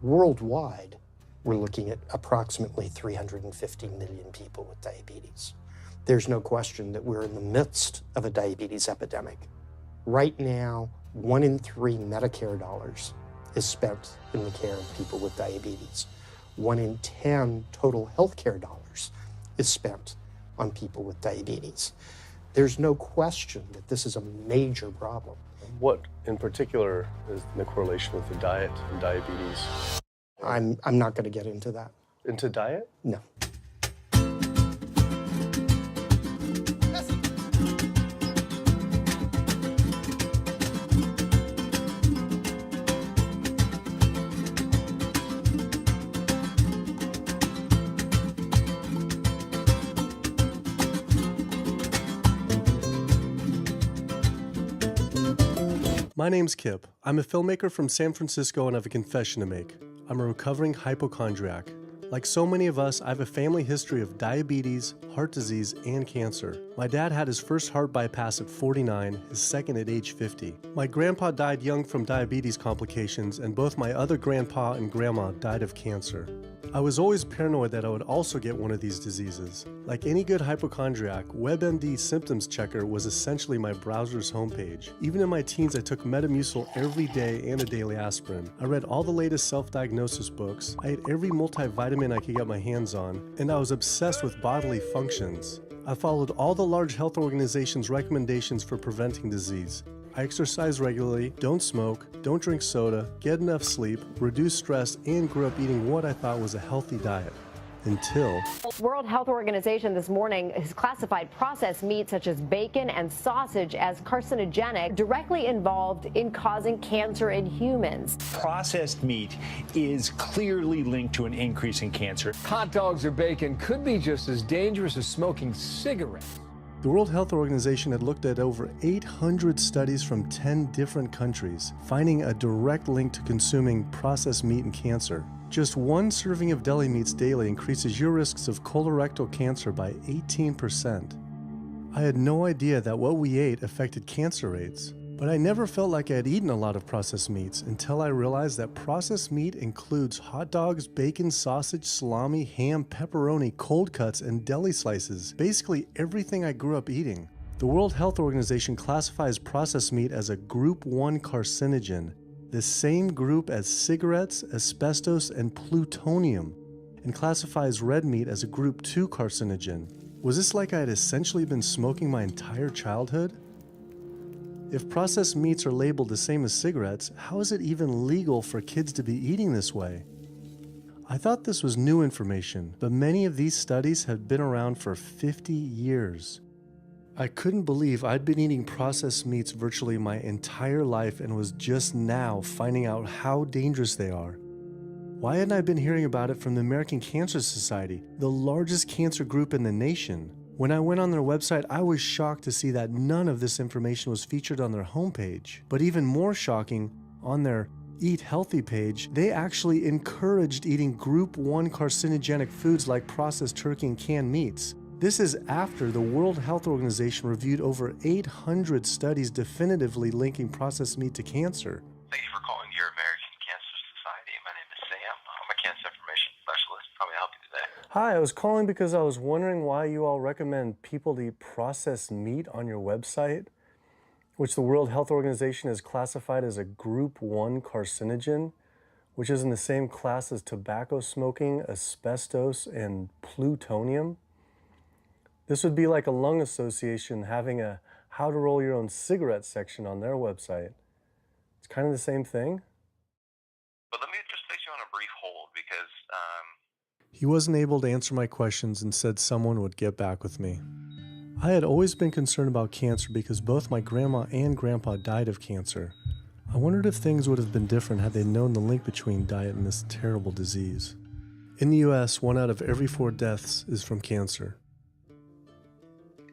Worldwide, we're looking at approximately 350 million people with diabetes. There's no question that we're in the midst of a diabetes epidemic. Right now, 1 in 3 Medicare dollars is spent in the care of people with diabetes. 1 in 10 total healthcare dollars is spent on people with diabetes. There's no question that this is a major problem. What in particular is the correlation with the diet and diabetes? I'm not going to get into that. Into diet? No. My name's Kip. I'm a filmmaker from San Francisco and I have a confession to make. I'm a recovering hypochondriac. Like so many of us, I have a family history of diabetes, heart disease, and cancer. My dad had his first heart bypass at 49, his second at age 50. My grandpa died young from diabetes complications, and both my other grandpa and grandma died of cancer. I was always paranoid that I would also get one of these diseases. Like any good hypochondriac, WebMD Symptoms Checker was essentially my browser's homepage. Even in my teens, I took Metamucil every day and a daily aspirin. I read all the latest self-diagnosis books, I ate every multivitamin I could get my hands on, and I was obsessed with bodily functions. I followed all the large health organizations' recommendations for preventing disease. I exercise regularly, don't smoke, don't drink soda, get enough sleep, reduce stress, and grew up eating what I thought was a healthy diet. Until World Health Organization this morning has classified processed meat such as bacon and sausage as carcinogenic, directly involved in causing cancer in humans. Processed meat is clearly linked to an increase in cancer. Hot dogs or bacon could be just as dangerous as smoking cigarettes. the World Health Organization had looked at over 800 studies from 10 different countries, finding a direct link to consuming processed meat and cancer. Just one serving of deli meats daily increases your risks of colorectal cancer by 18%. I had no idea that what we ate affected cancer rates, but I never felt like I had eaten a lot of processed meats until I realized that processed meat includes hot dogs, bacon, sausage, salami, ham, pepperoni, cold cuts, and deli slices, basically everything I grew up eating. The World Health Organization classifies processed meat as a Group 1 carcinogen, the same group as cigarettes, asbestos, and plutonium, and classifies red meat as a Group 2 carcinogen. Was this like I had essentially been smoking my entire childhood? If processed meats are labeled the same as cigarettes, how is it even legal for kids to be eating this way? I thought this was new information, but many of these studies have been around for 50 years. I couldn't believe I'd been eating processed meats virtually my entire life and was just now finding out how dangerous they are. Why hadn't I been hearing about it from the American Cancer Society, the largest cancer group in the nation? When I went on their website, I was shocked to see that none of this information was featured on their homepage. But even more shocking, on their Eat Healthy page, they actually encouraged eating Group 1 carcinogenic foods like processed turkey and canned meats. This is after the World Health Organization reviewed over 800 studies definitively linking processed meat to cancer. Thank you for calling your American Cancer Society. My name is Sam. I'm a cancer information specialist. How may I help you today? Hi, I was calling because I was wondering why you all recommend people to eat processed meat on your website, which the World Health Organization has classified as a Group 1 carcinogen, which is in the same class as tobacco smoking, asbestos, and plutonium. This would be like a lung association having a how to roll your own cigarette section on their website. It's kind of the same thing. But let me just place you on a brief hold because He wasn't able to answer my questions and said someone would get back with me. I had always been concerned about cancer because both my grandma and grandpa died of cancer. I wondered if things would have been different had they known the link between diet and this terrible disease. In the US, 1 out of every 4 deaths is from cancer.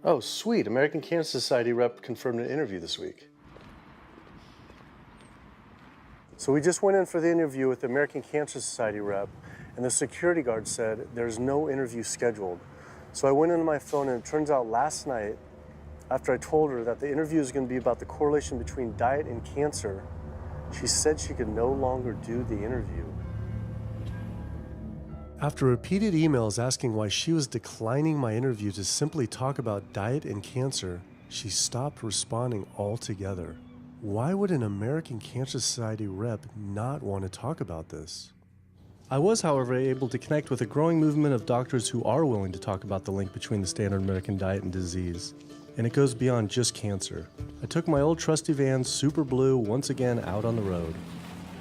Oh, sweet. American Cancer Society rep confirmed an interview this week. So we just went in for the interview with the American Cancer Society rep, and the security guard said there's no interview scheduled. So I went into my phone, and it turns out last night, after I told her that the interview is going to be about the correlation between diet and cancer, she said she could no longer do the interview. After repeated emails asking why she was declining my interview to simply talk about diet and cancer, she stopped responding altogether. Why would an American Cancer Society rep not want to talk about this? I was, however, able to connect with a growing movement of doctors who are willing to talk about the link between the standard American diet and disease. And it goes beyond just cancer. I took my old trusty van, Super Blue, once again out on the road.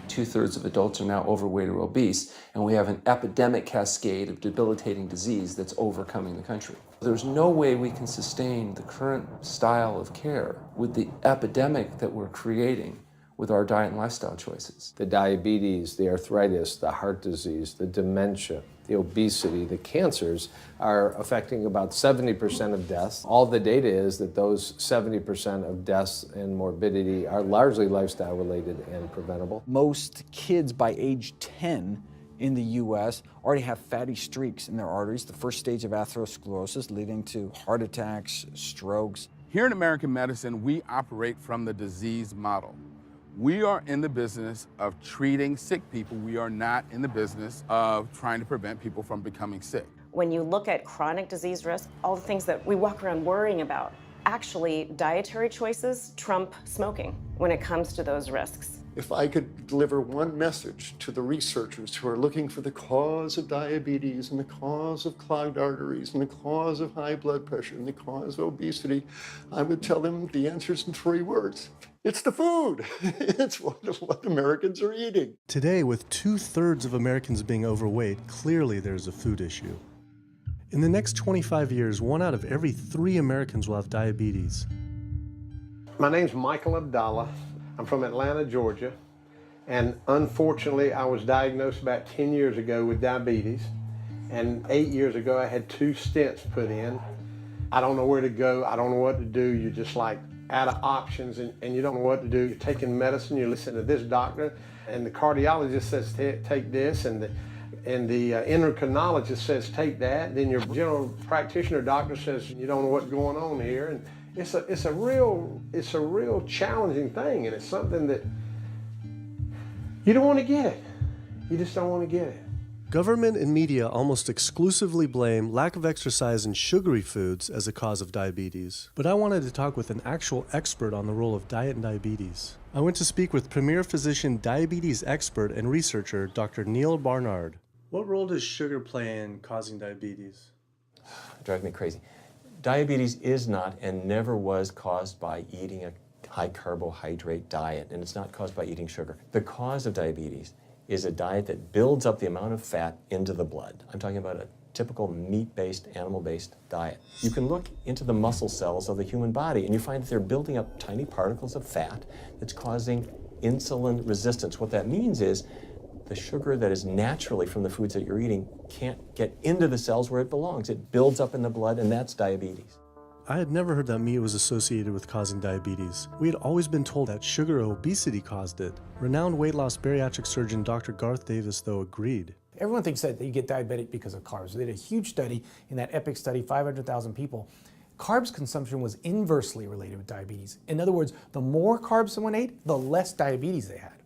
2/3 of adults are now overweight or obese, and we have an epidemic cascade of debilitating disease that's overcoming the country. There's no way we can sustain the current style of care with the epidemic that we're creating with our diet and lifestyle choices. The diabetes, the arthritis, the heart disease, the dementia, the obesity, the cancers are affecting about 70% of deaths. All the data is that those 70% of deaths and morbidity are largely lifestyle related and preventable. Most kids by age 10 in the U.S. already have fatty streaks in their arteries, the first stage of atherosclerosis leading to heart attacks, strokes. Here in American medicine, we operate from the disease model. We are in the business of treating sick people. We are not in the business of trying to prevent people from becoming sick. When you look at chronic disease risk, all the things that we walk around worrying about, actually dietary choices trump smoking when it comes to those risks. If I could deliver one message to the researchers who are looking for the cause of diabetes and the cause of clogged arteries and the cause of high blood pressure and the cause of obesity, I would tell them the answer's in 3 words. It's the food. It's what Americans are eating. Today, with 2/3 of Americans being overweight, clearly there's a food issue. In the next 25 years, 1 out of every 3 Americans will have diabetes. My name's Michael Abdallah. I'm from Atlanta, Georgia, and unfortunately I was diagnosed about 10 years ago with diabetes, and 8 years ago I had 2 stents put in. I don't know where to go, I don't know what to do. You're just like out of options and you don't know what to do. You're taking medicine, you listen to this doctor, and the cardiologist says take this, and the endocrinologist says take that. Then your general practitioner doctor says you don't know what's going on here. And it's a real challenging thing, and it's something that you don't want to get it. You just don't want to get it. Government and media almost exclusively blame lack of exercise and sugary foods as a cause of diabetes. But I wanted to talk with an actual expert on the role of diet and diabetes. I went to speak with premier physician, diabetes expert, and researcher, Dr. Neil Barnard. What role does sugar play in causing diabetes? It drives me crazy. Diabetes is not and never was caused by eating a high carbohydrate diet, and it's not caused by eating sugar. The cause of diabetes is a diet that builds up the amount of fat into the blood. I'm talking about a typical meat-based, animal-based diet. You can look into the muscle cells of the human body and you find that they're building up tiny particles of fat that's causing insulin resistance. What that means is the sugar that is naturally from the foods that you're eating can't get into the cells where it belongs. It builds up in the blood, and that's diabetes. I had never heard that meat was associated with causing diabetes. We had always been told that sugar or obesity caused it. Renowned weight loss bariatric surgeon Dr. Garth Davis, though, agreed. Everyone thinks that you get diabetic because of carbs. They did a huge study in that EPIC study, 500,000 people. Carbs consumption was inversely related with diabetes. In other words, the more carbs someone ate, the less diabetes they had.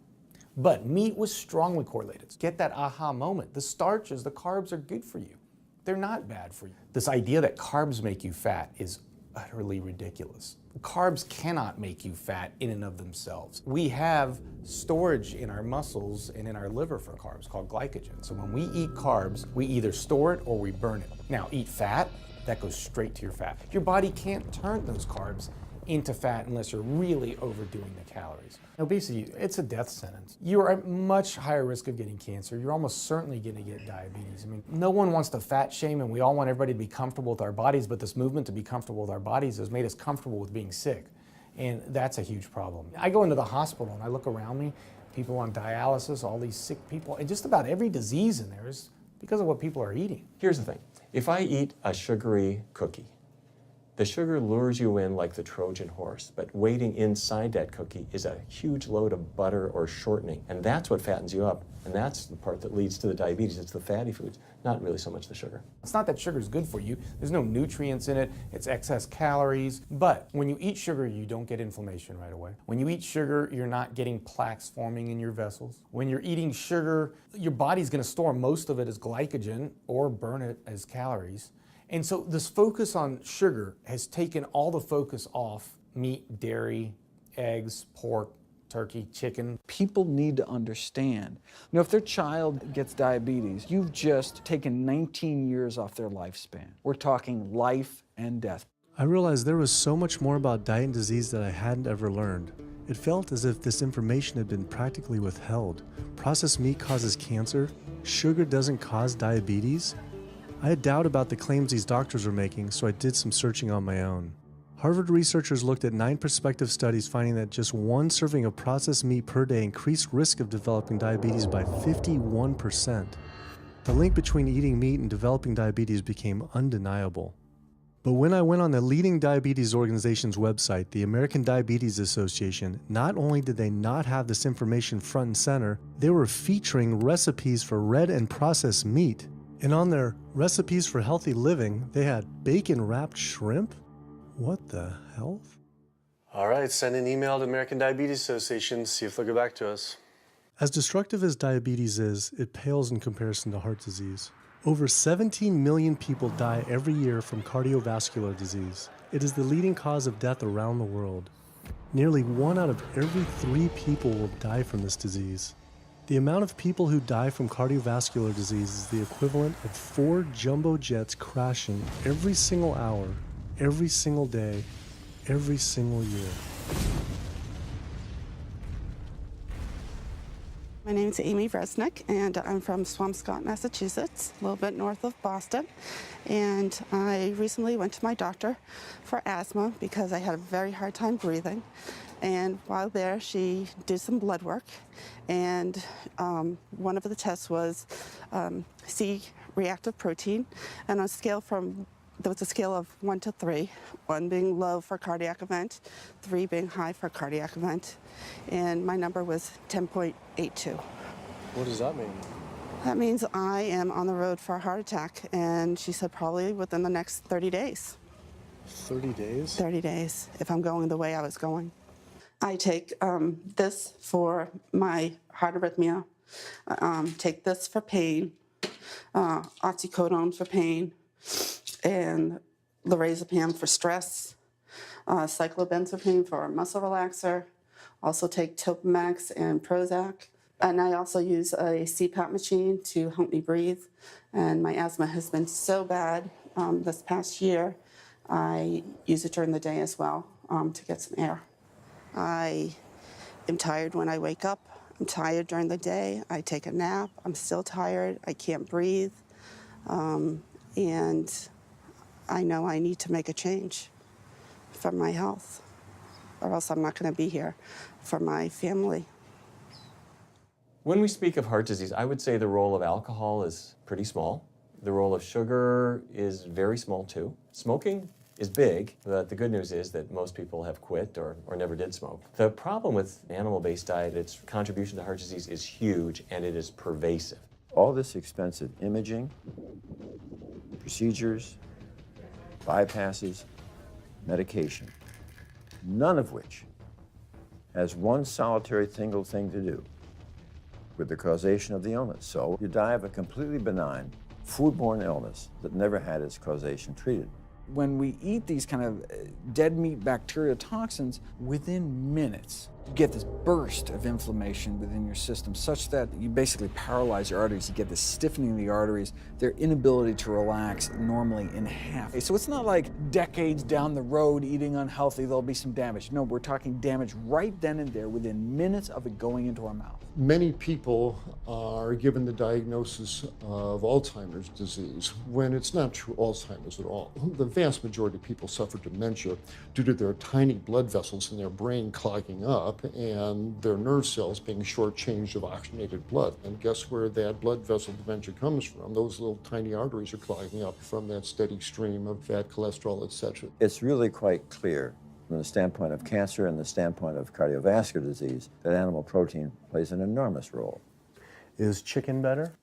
But meat was strongly correlated. Get that aha moment. The starches, the carbs are good for you. They're not bad for you. This idea that carbs make you fat is utterly ridiculous. Carbs cannot make you fat in and of themselves. We have storage in our muscles and in our liver for carbs called glycogen. So when we eat carbs, we either store it or we burn it. Now, eat fat, that goes straight to your fat. Your body can't turn those carbs into fat unless you're really overdoing the calories. Obesity, it's a death sentence. You are at much higher risk of getting cancer. You're almost certainly going to get diabetes. I mean, no one wants to fat shame, and we all want everybody to be comfortable with our bodies, but this movement to be comfortable with our bodies has made us comfortable with being sick, and that's a huge problem. I go into the hospital and I look around me, people on dialysis, all these sick people, and just about every disease in there is because of what people are eating. Here's the thing. If I eat a sugary cookie, The sugar lures you in like the Trojan horse, but waiting inside that cookie is a huge load of butter or shortening, and that's what fattens you up, and that's the part that leads to the diabetes. It's the fatty foods, not really so much the sugar. It's not that sugar is good for you. There's no nutrients in it. It's excess calories. But when you eat sugar, you don't get inflammation right away. When you eat sugar, you're not getting plaques forming in your vessels. When you're eating sugar, your body's going to store most of it as glycogen or burn it as calories. And so this focus on sugar has taken all the focus off meat, dairy, eggs, pork, turkey, chicken. People need to understand, if their child gets diabetes, you've just taken 19 years off their lifespan. We're talking life and death. I realized there was so much more about diet and disease that I hadn't ever learned. It felt as if this information had been practically withheld. Processed meat causes cancer. Sugar doesn't cause diabetes. I had doubt about the claims these doctors were making, so I did some searching on my own. Harvard researchers looked at 9 prospective studies finding that just one serving of processed meat per day increased risk of developing diabetes by 51%. The link between eating meat and developing diabetes became undeniable. But when I went on the leading diabetes organization's website, the American Diabetes Association, not only did they not have this information front and center, they were featuring recipes for red and processed meat. And on their recipes for healthy living, they had bacon-wrapped shrimp? What the hell? All right, send an email to American Diabetes Association, see if they'll get back to us. As destructive as diabetes is, it pales in comparison to heart disease. Over 17 million people die every year from cardiovascular disease. It is the leading cause of death around the world. Nearly 1 out of every 3 people will die from this disease. The amount of people who die from cardiovascular disease is the equivalent of 4 jumbo jets crashing every single hour, every single day, every single year. My name is Amy Resnick, and I'm from Swampscott, Massachusetts, a little bit north of Boston. And I recently went to my doctor for asthma because I had a very hard time breathing. And while there, she did some blood work, and one of the tests was C-reactive protein, and on a scale there was a scale of 1 to 3, 1 being low for cardiac event, 3 being high for cardiac event, and my number was 10.82. What does that mean? That means I am on the road for a heart attack, and she said probably within the next 30 days. 30 days? 30 days, if I'm going the way I was going. I take this for my heart arrhythmia, take this for pain, oxycodone for pain, and lorazepam for stress, cyclobenzaprine for a muscle relaxer. Also take Topamax and Prozac. And I also use a CPAP machine to help me breathe. And my asthma has been so bad this past year, I use it during the day as well to get some air. I am tired when I wake up. I'm tired during the day. I take a nap. I'm still tired. I can't breathe. And I know I need to make a change for my health, or else I'm not going to be here for my family. When we speak of heart disease, I would say the role of alcohol is pretty small. The role of sugar is very small too. Smoking is big, but the good news is that most people have quit or never did smoke. The problem with animal-based diet, its contribution to heart disease is huge and it is pervasive. All this expensive imaging, procedures, bypasses, medication, none of which has one solitary single thing to do with the causation of the illness. So you die of a completely benign foodborne illness that never had its causation treated. When we eat these kind of dead meat bacteria toxins, within minutes, you get this burst of inflammation within your system such that you basically paralyze your arteries. You get this stiffening of the arteries, their inability to relax normally in half. So it's not like decades down the road eating unhealthy, there'll be some damage. No, we're talking damage right then and there within minutes of it going into our mouth. Many people are given the diagnosis of Alzheimer's disease when it's not true Alzheimer's at all. The vast majority of people suffer dementia due to their tiny blood vessels in their brain clogging up. up and their nerve cells being shortchanged of oxygenated blood. And guess where that blood vessel dementia comes from? Those little tiny arteries are clogging up from that steady stream of fat, cholesterol, etc. It's really quite clear from the standpoint of cancer and the standpoint of cardiovascular disease that animal protein plays an enormous role. Is chicken better?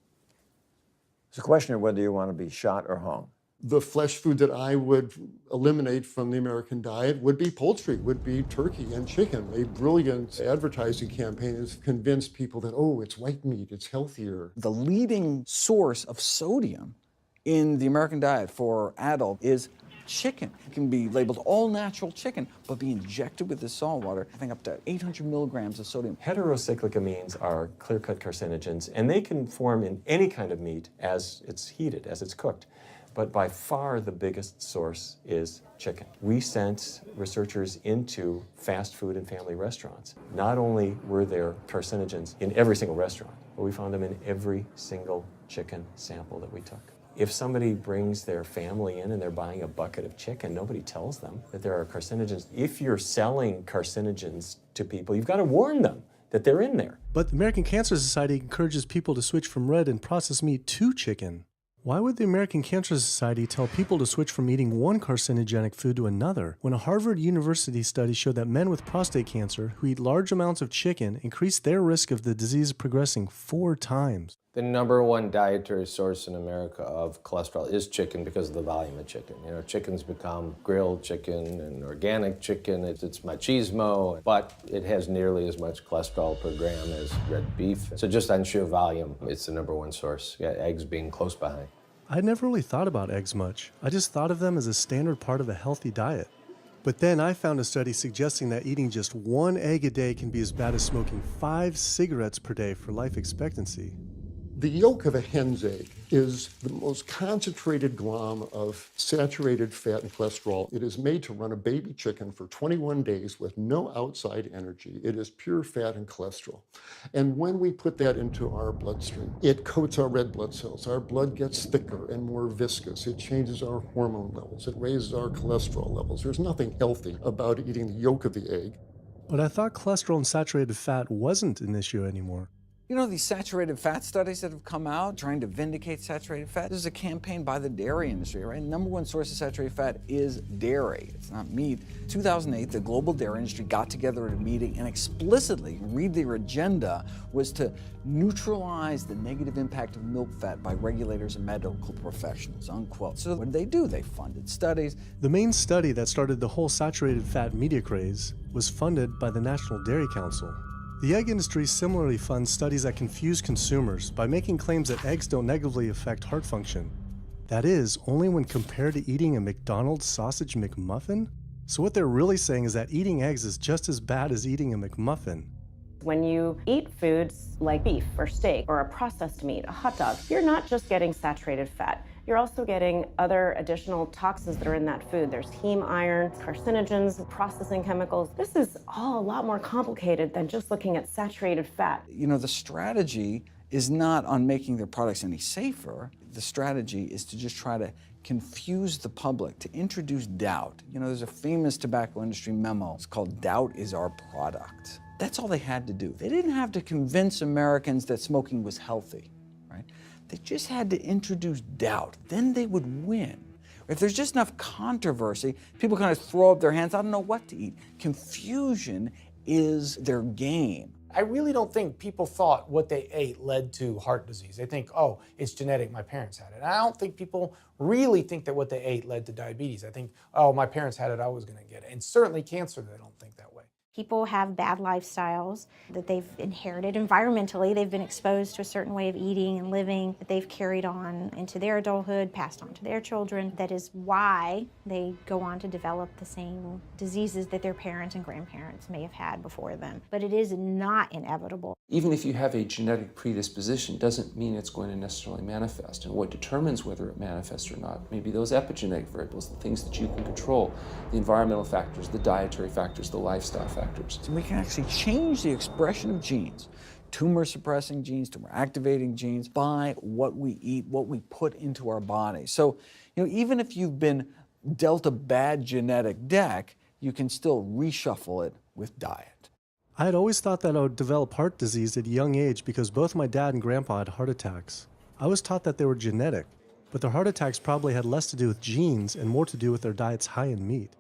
It's a question of whether you want to be shot or hung. The flesh food that I would eliminate from the American diet would be poultry, would be turkey and chicken. A brilliant advertising campaign has convinced people that, oh, it's white meat, it's healthier. The leading source of sodium in the American diet for adult is chicken. It can be labeled all natural chicken, but be injected with the salt water, having up to 800 milligrams of sodium. Heterocyclic amines are clear-cut carcinogens, and they can form in any kind of meat as it's heated, as it's cooked. But by far the biggest source is chicken. We sent researchers into fast food and family restaurants. Not only were there carcinogens in every single restaurant, but we found them in every single chicken sample that we took. If somebody brings their family in and they're buying a bucket of chicken, nobody tells them that there are carcinogens. If you're selling carcinogens to people, you've got to warn them that they're in there. But the American Cancer Society encourages people to switch from red and processed meat to chicken. Why would the American Cancer Society tell people to switch from eating one carcinogenic food to another when a Harvard University study showed that men with prostate cancer who eat large amounts of chicken increased their risk of the disease progressing 4 times? The number one dietary source in America of cholesterol is chicken because of the volume of chicken. You know, chicken's become grilled chicken and organic chicken. It's machismo, but it has nearly as much cholesterol per gram as red beef. So just on sheer volume, it's the number one source. Yeah, eggs being close behind. I'd never really thought about eggs much. I just thought of them as a standard part of a healthy diet. But then I found a study suggesting that eating just 1 egg a day can be as bad as smoking 5 cigarettes per day for life expectancy. The yolk of a hen's egg is the most concentrated glom of saturated fat and cholesterol. It is made to run a baby chicken for 21 days with no outside energy. It is pure fat and cholesterol. And when we put that into our bloodstream, it coats our red blood cells. Our blood gets thicker and more viscous. It changes our hormone levels. It raises our cholesterol levels. There's nothing healthy about eating the yolk of the egg. But I thought cholesterol and saturated fat wasn't an issue anymore. You know, these saturated fat studies that have come out trying to vindicate saturated fat, this is a campaign by the dairy industry, right? Number one source of saturated fat is dairy. It's not meat. 2008, the global dairy industry got together at a meeting and explicitly, read their agenda, was to neutralize the negative impact of milk fat by regulators and medical professionals, unquote. So what did they do? They funded studies. The main study that started the whole saturated fat media craze was funded by the National Dairy Council. The egg industry similarly funds studies that confuse consumers by making claims that eggs don't negatively affect heart function. That is, only when compared to eating a McDonald's sausage McMuffin? So what they're really saying is that eating eggs is just as bad as eating a McMuffin. When you eat foods like beef or steak or a processed meat, a hot dog, you're not just getting saturated fat. You're also getting other additional toxins that are in that food. There's heme iron, carcinogens, processing chemicals. This is all a lot more complicated than just looking at saturated fat. You know, the strategy is not on making their products any safer. The strategy is to just try to confuse the public, to introduce doubt. You know, there's a famous tobacco industry memo. It's called "Doubt is Our Product." That's all they had to do. They didn't have to convince Americans that smoking was healthy, right? They just had to introduce doubt. Then they would win. If there's just enough controversy, people kind of throw up their hands, I don't know what to eat. Confusion is their game. I really don't think people thought what they ate led to heart disease. They think, oh, it's genetic, my parents had it. And I don't think people really think that what they ate led to diabetes. I think, oh, my parents had it, I was gonna get it. And certainly cancer, they don't think that way. People have bad lifestyles that they've inherited environmentally. They've been exposed to a certain way of eating and living that they've carried on into their adulthood, passed on to their children. That is why they go on to develop the same diseases that their parents and grandparents may have had before them. But it is not inevitable. Even if you have a genetic predisposition, doesn't mean it's going to necessarily manifest. And what determines whether it manifests or not may be those epigenetic variables, the things that you can control, the environmental factors, the dietary factors, the lifestyle factors. So we can actually change the expression of genes, tumor-suppressing genes, tumor-activating genes, by what we eat, what we put into our body. So, you know, even if you've been dealt a bad genetic deck, you can still reshuffle it with diet. I had always thought that I would develop heart disease at a young age because both my dad and grandpa had heart attacks. I was taught that they were genetic, but their heart attacks probably had less to do with genes and more to do with their diets high in meat.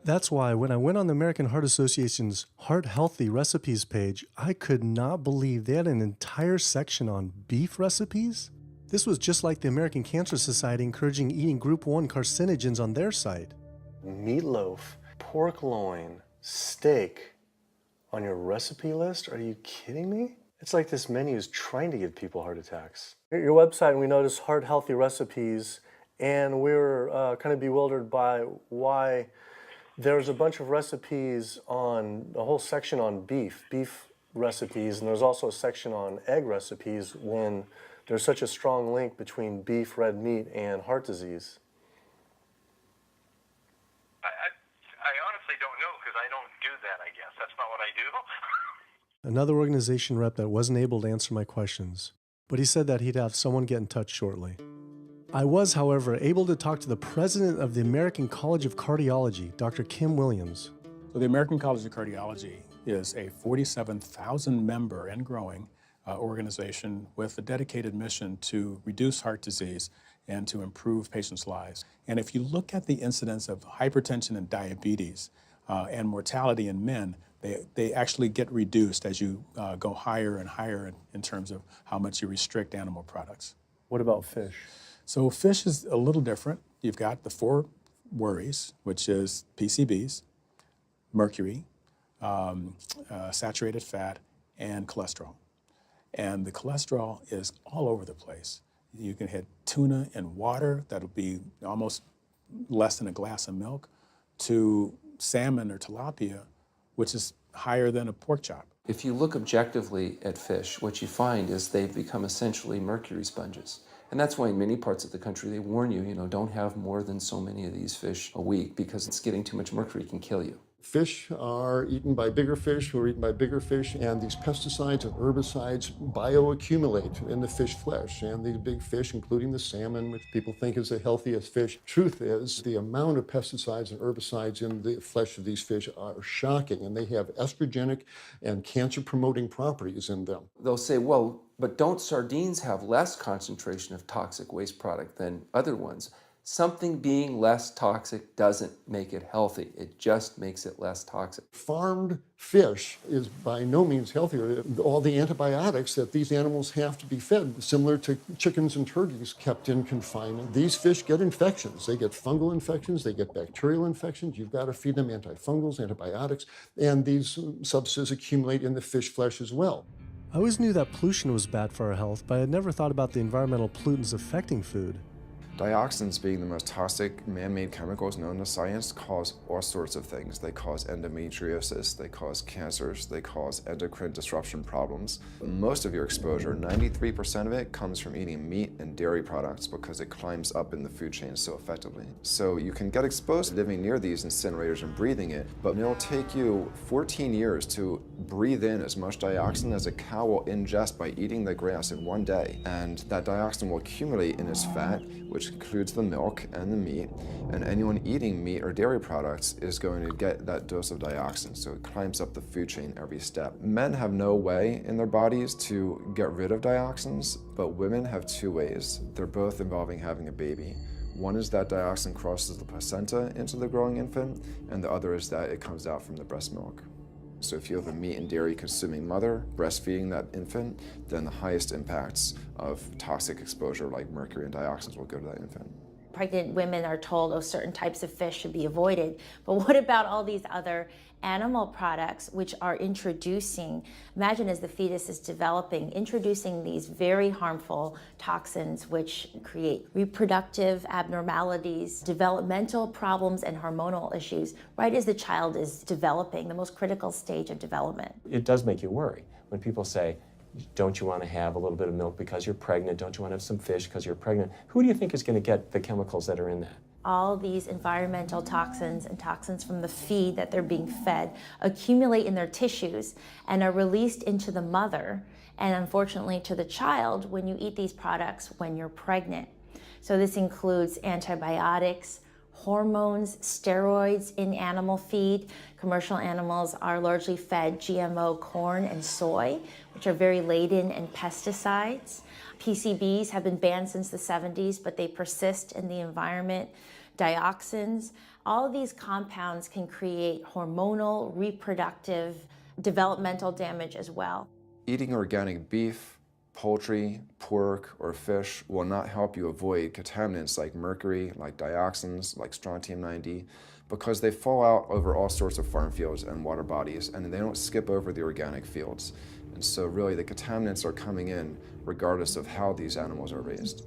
That's why when I went on the American Heart Association's Heart Healthy Recipes page, I could not believe they had an entire section on beef recipes. This was just like the American Cancer Society encouraging eating Group 1 carcinogens on their site. Meatloaf, pork loin, steak on your recipe list? Are you kidding me? It's like this menu is trying to give people heart attacks. At your website, we noticed Heart Healthy Recipes, and we were kind of bewildered by why there's a bunch of recipes on, a whole section on beef recipes, and there's also a section on egg recipes when there's such a strong link between beef, red meat, and heart disease. I honestly don't know because I don't do that, I guess. That's not what I do. Another organization rep that wasn't able to answer my questions, but he said that he'd have someone get in touch shortly. I was, however, able to talk to the president of the American College of Cardiology, Dr. Kim Williams. So the American College of Cardiology is a 47,000 member and growing organization with a dedicated mission to reduce heart disease and to improve patients' lives. And if you look at the incidence of hypertension and diabetes and mortality in men, they actually get reduced as you go higher and higher in terms of how much you restrict animal products. What about fish? So fish is a little different. You've got the 4 worries, which is PCBs, mercury, saturated fat, and cholesterol. And the cholesterol is all over the place. You can hit tuna in water, that'll be almost less than a glass of milk, to salmon or tilapia, which is higher than a pork chop. If you look objectively at fish, what you find is they've become essentially mercury sponges. And that's why in many parts of the country they warn you, don't have more than so many of these fish a week because it's getting too much mercury can kill you. Fish are eaten by bigger fish who are eaten by bigger fish, and these pesticides and herbicides bioaccumulate in the fish flesh. And these big fish, including the salmon, which people think is the healthiest fish, truth is the amount of pesticides and herbicides in the flesh of these fish are shocking, and they have estrogenic and cancer-promoting properties in them. They'll say, well, but don't sardines have less concentration of toxic waste product than other ones? Something being less toxic doesn't make it healthy. It just makes it less toxic. Farmed fish is by no means healthier. All the antibiotics that these animals have to be fed, similar to chickens and turkeys kept in confinement. These fish get infections. They get fungal infections, they get bacterial infections. You've got to feed them antifungals, antibiotics, and these substances accumulate in the fish flesh as well. I always knew that pollution was bad for our health, but I had never thought about the environmental pollutants affecting food. Dioxins, being the most toxic man-made chemicals known to science, cause all sorts of things. They cause endometriosis, they cause cancers, they cause endocrine disruption problems. Most of your exposure, 93% of it, comes from eating meat and dairy products because it climbs up in the food chain so effectively. So you can get exposed to living near these incinerators and breathing it, but it'll take you 14 years to breathe in as much dioxin as a cow will ingest by eating the grass in one day. And that dioxin will accumulate in its fat, which includes the milk and the meat, and anyone eating meat or dairy products is going to get that dose of dioxin, so it climbs up the food chain every step. Men have no way in their bodies to get rid of dioxins, but women have 2 ways. They're both involving having a baby. One is that dioxin crosses the placenta into the growing infant, and the other is that it comes out from the breast milk. So if you have a meat and dairy consuming mother breastfeeding that infant, then the highest impacts of toxic exposure like mercury and dioxins will go to that infant. Pregnant women are told, certain types of fish should be avoided. But what about all these other animal products which are introducing, imagine as the fetus is developing, introducing these very harmful toxins which create reproductive abnormalities, developmental problems, and hormonal issues right as the child is developing, the most critical stage of development. It does make you worry when people say, don't you want to have a little bit of milk because you're pregnant? Don't you want to have some fish because you're pregnant? Who do you think is going to get the chemicals that are in that? All these environmental toxins and toxins from the feed that they're being fed accumulate in their tissues and are released into the mother and unfortunately to the child when you eat these products when you're pregnant. So this includes antibiotics, hormones, steroids in animal feed. Commercial animals are largely fed GMO corn and soy, which are very laden in pesticides. PCBs have been banned since the 70s, but they persist in the environment. Dioxins, all of these compounds can create hormonal, reproductive, developmental damage as well. Eating organic beef, poultry, pork, or fish will not help you avoid contaminants like mercury, like dioxins, like strontium-90, because they fall out over all sorts of farm fields and water bodies, and they don't skip over the organic fields. And so really the contaminants are coming in regardless of how these animals are raised.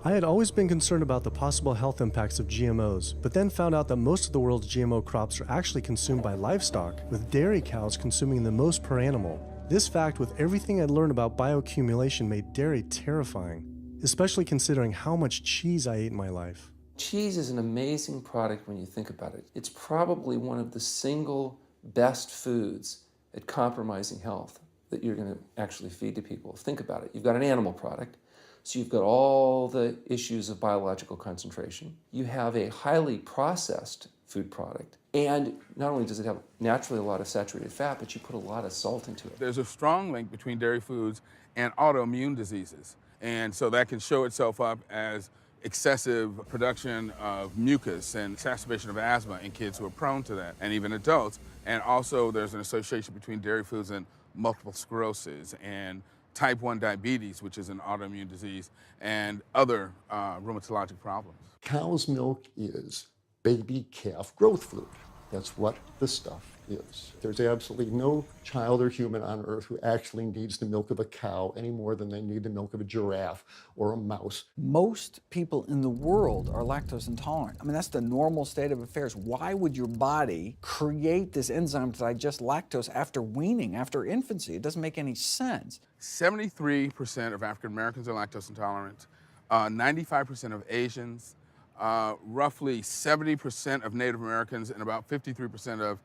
I had always been concerned about the possible health impacts of GMOs, but then found out that most of the world's GMO crops are actually consumed by livestock, with dairy cows consuming the most per animal. This fact, with everything I'd learned about bioaccumulation, made dairy terrifying, especially considering how much cheese I ate in my life. Cheese is an amazing product when you think about it. It's probably one of the single best foods at compromising health that you're going to actually feed to people. Think about it. You've got an animal product, so you've got all the issues of biological concentration. You have a highly processed food product, and not only does it have naturally a lot of saturated fat, but you put a lot of salt into it. There's a strong link between dairy foods and autoimmune diseases, and so that can show itself up as excessive production of mucus and exacerbation of asthma in kids who are prone to that, and even adults. And also there's an association between dairy foods and multiple sclerosis and type 1 diabetes, which is an autoimmune disease, and other rheumatologic problems. Cow's milk is baby calf growth fluid. That's what the stuff is. There's absolutely no child or human on earth who actually needs the milk of a cow any more than they need the milk of a giraffe or a mouse. Most people in the world are lactose intolerant. I mean, that's the normal state of affairs. Why would your body create this enzyme to digest lactose after weaning, after infancy? It doesn't make any sense. 73% of African Americans are lactose intolerant, 95% of Asians, roughly 70% of Native Americans, and about 53% of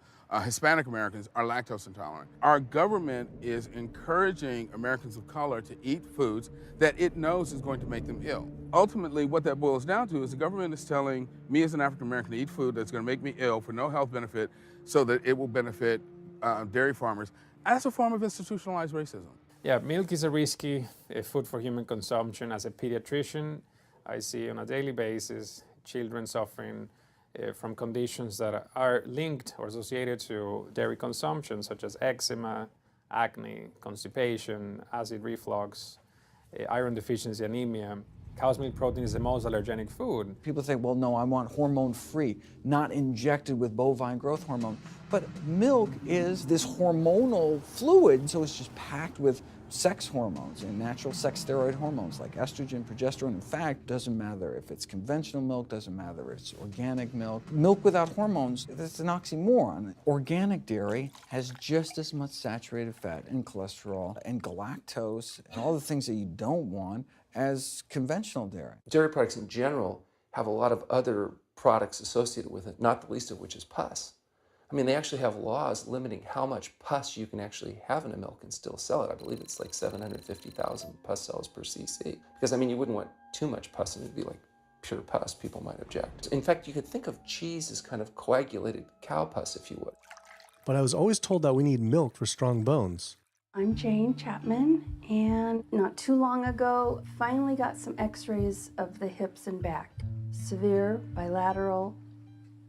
Hispanic Americans are lactose intolerant. Our government is encouraging Americans of color to eat foods that it knows is going to make them ill. Ultimately, what that boils down to is the government is telling me as an African American to eat food that's going to make me ill for no health benefit so that it will benefit dairy farmers. That's a form of institutionalized racism. Yeah, milk is a risky food for human consumption. As a pediatrician, I see on a daily basis children suffering from conditions that are linked or associated to dairy consumption, such as eczema, acne, constipation, acid reflux, iron deficiency, anemia. Cow's milk protein is the most allergenic food. People think, well, no, I want hormone-free, not injected with bovine growth hormone. But milk is this hormonal fluid, so it's just packed with sex hormones and natural sex steroid hormones like estrogen, progesterone. In fact, doesn't matter if it's conventional milk, doesn't matter if it's organic milk. Milk without hormones, that's an oxymoron. Organic dairy has just as much saturated fat and cholesterol and galactose and all the things that you don't want as conventional dairy. Dairy products in general have a lot of other products associated with it, not the least of which is pus. I mean, they actually have laws limiting how much pus you can actually have in a milk and still sell it. I believe it's like 750,000 pus cells per cc. Because, I mean, you wouldn't want too much pus and it'd be like pure pus. People might object. In fact, you could think of cheese as kind of coagulated cow pus, if you would. But I was always told that we need milk for strong bones. I'm Jane Chapman, and not too long ago, finally got some x-rays of the hips and back. Severe bilateral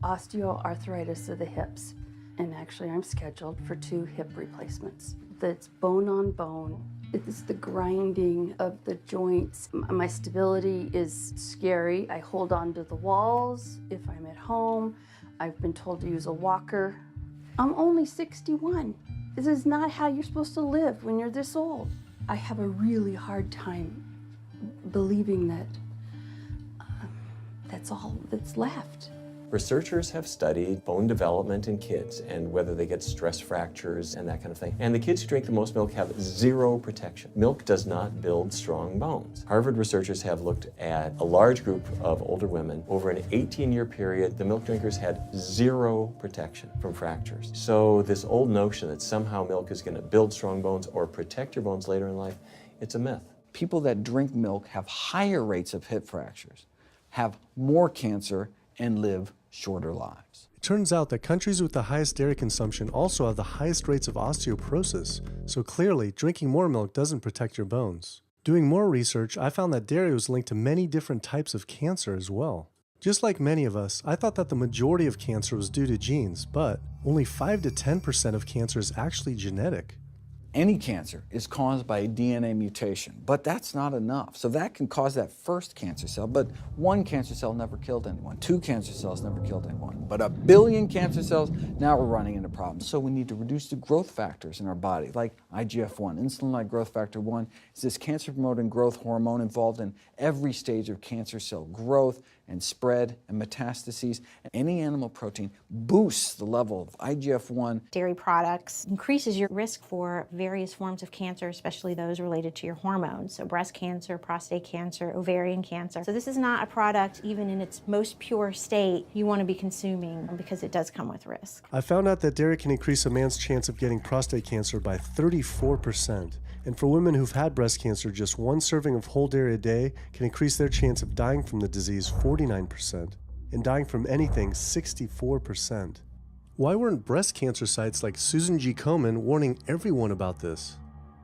osteoarthritis of the hips. And actually, I'm scheduled for 2 hip replacements. That's bone on bone. It's the grinding of the joints. My stability is scary. I hold on to the walls if I'm at home. I've been told to use a walker. I'm only 61. This is not how you're supposed to live when you're this old. I have a really hard time believing that that's all that's left. Researchers have studied bone development in kids and whether they get stress fractures and that kind of thing. And the kids who drink the most milk have 0 protection. Milk does not build strong bones. Harvard researchers have looked at a large group of older women. Over an 18-year period, the milk drinkers had 0 protection from fractures. So this old notion that somehow milk is going to build strong bones or protect your bones later in life, it's a myth. People that drink milk have higher rates of hip fractures, have more cancer, and live shorter lives. It turns out that countries with the highest dairy consumption also have the highest rates of osteoporosis, so clearly drinking more milk doesn't protect your bones. Doing more research, I found that dairy was linked to many different types of cancer as well. Just like many of us, I thought that the majority of cancer was due to genes, but only 5 to 10% of cancer is actually genetic. Any cancer is caused by a DNA mutation, but that's not enough. So that can cause that first cancer cell, but one cancer cell never killed anyone. 2 cancer cells never killed anyone. But 1 billion cancer cells, now we're running into problems. So we need to reduce the growth factors in our body, like IGF-1. Insulin-like growth factor 1 is this cancer-promoting growth hormone involved in every stage of cancer cell growth and spread and metastases. Any animal protein boosts the level of IGF-1. Dairy products increases your risk for various forms of cancer, especially those related to your hormones. So breast cancer, prostate cancer, ovarian cancer. So this is not a product, even in its most pure state, you want to be consuming because it does come with risk. I found out that dairy can increase a man's chance of getting prostate cancer by 34%. And for women who've had breast cancer, just 1 serving of whole dairy a day can increase their chance of dying from the disease 49%, and dying from anything 64%. Why weren't breast cancer sites like Susan G. Komen warning everyone about this?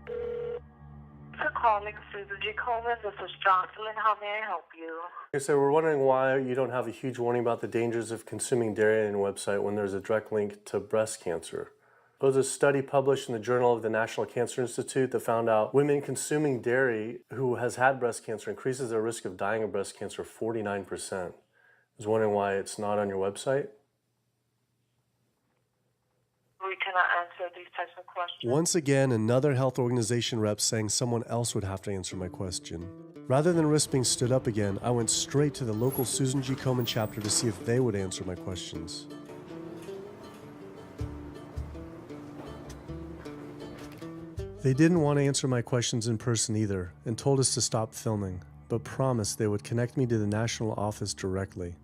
For calling Susan G. Komen, this is Jocelyn. How may I help you? Okay, so we're wondering why you don't have a huge warning about the dangers of consuming dairy on your website when there's a direct link to breast cancer. There was a study published in the Journal of the National Cancer Institute that found out women consuming dairy who has had breast cancer increases their risk of dying of breast cancer 49%. I was wondering why it's not on your website. We cannot answer these types of questions. Once again, another health organization rep saying someone else would have to answer my question. Rather than risk being stood up again, I went straight to the local Susan G. Komen chapter to see if they would answer my questions. They didn't want to answer my questions in person either, and told us to stop filming, but promised they would connect me to the national office directly.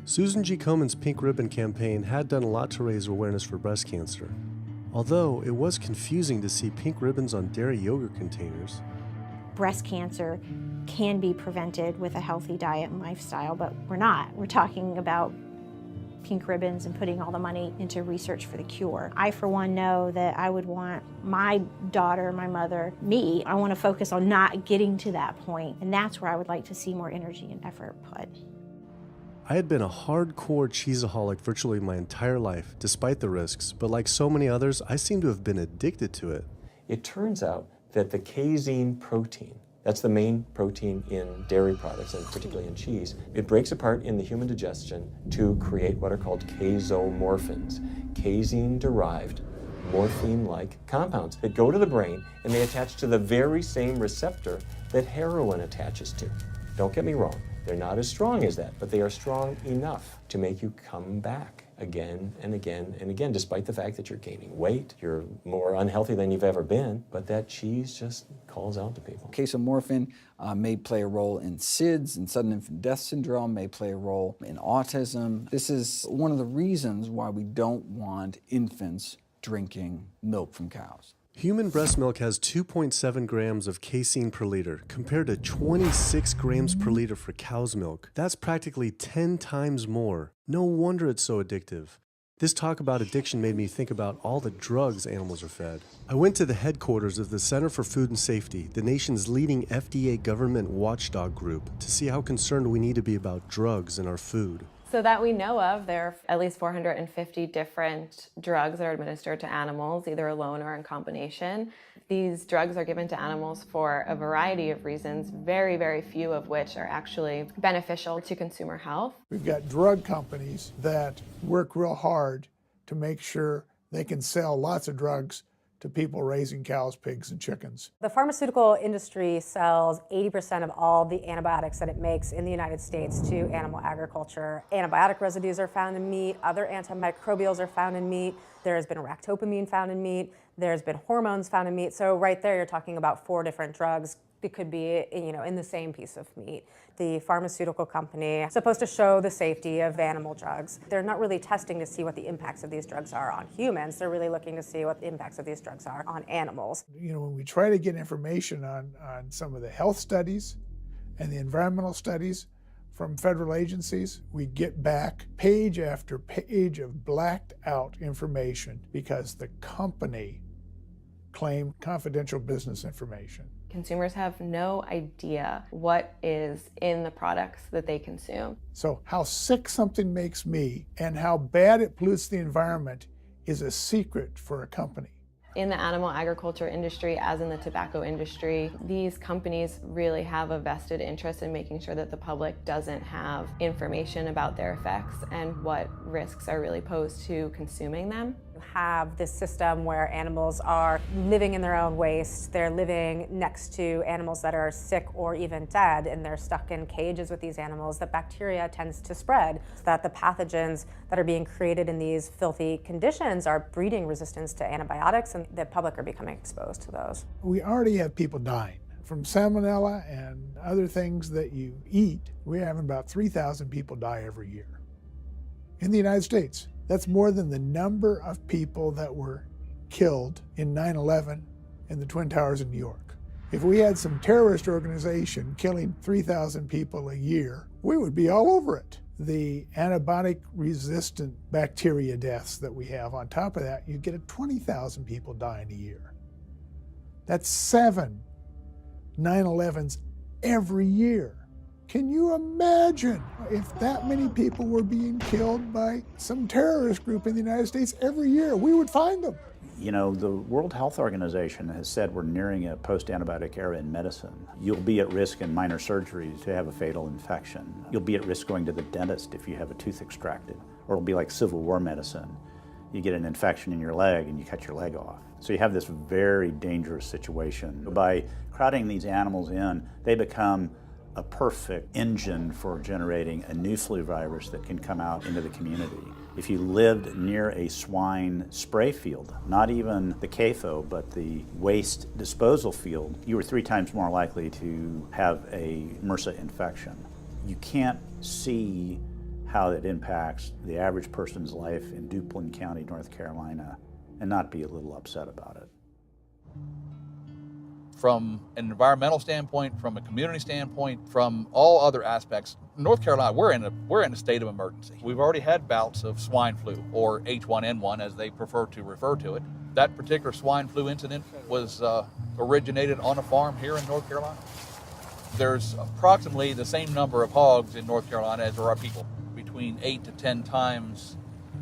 Susan G. Komen's Pink Ribbon campaign had done a lot to raise awareness for breast cancer, although it was confusing to see pink ribbons on dairy yogurt containers. Breast cancer can be prevented with a healthy diet and lifestyle, but we're not. We're talking about pink ribbons and putting all the money into research for the cure. I, for one, know that I would want my daughter, my mother, me, I want to focus on not getting to that point, and that's where I would like to see more energy and effort put. I had been a hardcore cheeseaholic virtually my entire life, despite the risks, but like so many others, I seem to have been addicted to it. It turns out that the casein protein, that's the main protein in dairy products, and particularly in cheese, it breaks apart in the human digestion to create what are called casomorphins, casein-derived morphine-like compounds that go to the brain and they attach to the very same receptor that heroin attaches to. Don't get me wrong, they're not as strong as that, but they are strong enough to make you come back again and again and again, despite the fact that you're gaining weight, you're more unhealthy than you've ever been, but that cheese just calls out to people. Casomorphin may play a role in SIDS, and sudden infant death syndrome, may play a role in autism. This is one of the reasons why we don't want infants drinking milk from cows. Human breast milk has 2.7 grams of casein per liter, compared to 26 grams per liter for cow's milk. That's practically 10 times more. No wonder it's so addictive. This talk about addiction made me think about all the drugs animals are fed. I went to the headquarters of the Center for Food and Safety, the nation's leading FDA government watchdog group, to see how concerned we need to be about drugs in our food. So that we know of, there are at least 450 different drugs that are administered to animals, either alone or in combination. These drugs are given to animals for a variety of reasons, very, very few of which are actually beneficial to consumer health. We've got drug companies that work real hard to make sure they can sell lots of drugs to people raising cows, pigs, and chickens. The pharmaceutical industry sells 80% of all the antibiotics that it makes in the United States to animal agriculture. Antibiotic residues are found in meat, other antimicrobials are found in meat, there has been ractopamine found in meat, there's been hormones found in meat. So right there you're talking about 4 different drugs. It could be, in the same piece of meat. The pharmaceutical company is supposed to show the safety of animal drugs. They're not really testing to see what the impacts of these drugs are on humans. They're really looking to see what the impacts of these drugs are on animals. When we try to get information on some of the health studies and the environmental studies, from federal agencies, we get back page after page of blacked out information because the company claimed confidential business information. Consumers have no idea what is in the products that they consume. So how sick something makes me and how bad it pollutes the environment is a secret for a company. In the animal agriculture industry, as in the tobacco industry, these companies really have a vested interest in making sure that the public doesn't have information about their effects and what risks are really posed to consuming them. You have this system where animals are living in their own waste, they're living next to animals that are sick or even dead, and they're stuck in cages with these animals. The bacteria tends to spread, so that the pathogens that are being created in these filthy conditions are breeding resistance to antibiotics, and the public are becoming exposed to those. We already have people dying from salmonella and other things that you eat. We're having about 3,000 people die every year in the United States. That's more than the number of people that were killed in 9/11 in the Twin Towers in New York. If we had some terrorist organization killing 3,000 people a year, we would be all over it. The antibiotic-resistant bacteria deaths that we have, on top of that, you get 20,000 people dying a year. That's 7 9/11s every year. Can you imagine if that many people were being killed by some terrorist group in the United States every year? We would find them. You know, the World Health Organization has said we're nearing a post-antibiotic era in medicine. You'll be at risk in minor surgery to have a fatal infection. You'll be at risk going to the dentist if you have a tooth extracted. Or it'll be like Civil War medicine. You get an infection in your leg and you cut your leg off. So you have this very dangerous situation. By crowding these animals in, they become a perfect engine for generating a new flu virus that can come out into the community. If you lived near a swine spray field, not even the CAFO, but the waste disposal field, you were 3 times more likely to have a MRSA infection. You can't see how it impacts the average person's life in Duplin County, North Carolina, and not be a little upset about it. From an environmental standpoint, from a community standpoint, from all other aspects, North Carolina, we're in a state of emergency. We've already had bouts of swine flu, or H1N1 as they prefer to refer to it. That particular swine flu incident was originated on a farm here in North Carolina. There's approximately the same number of hogs in North Carolina as there are people. Between 8 to 10 times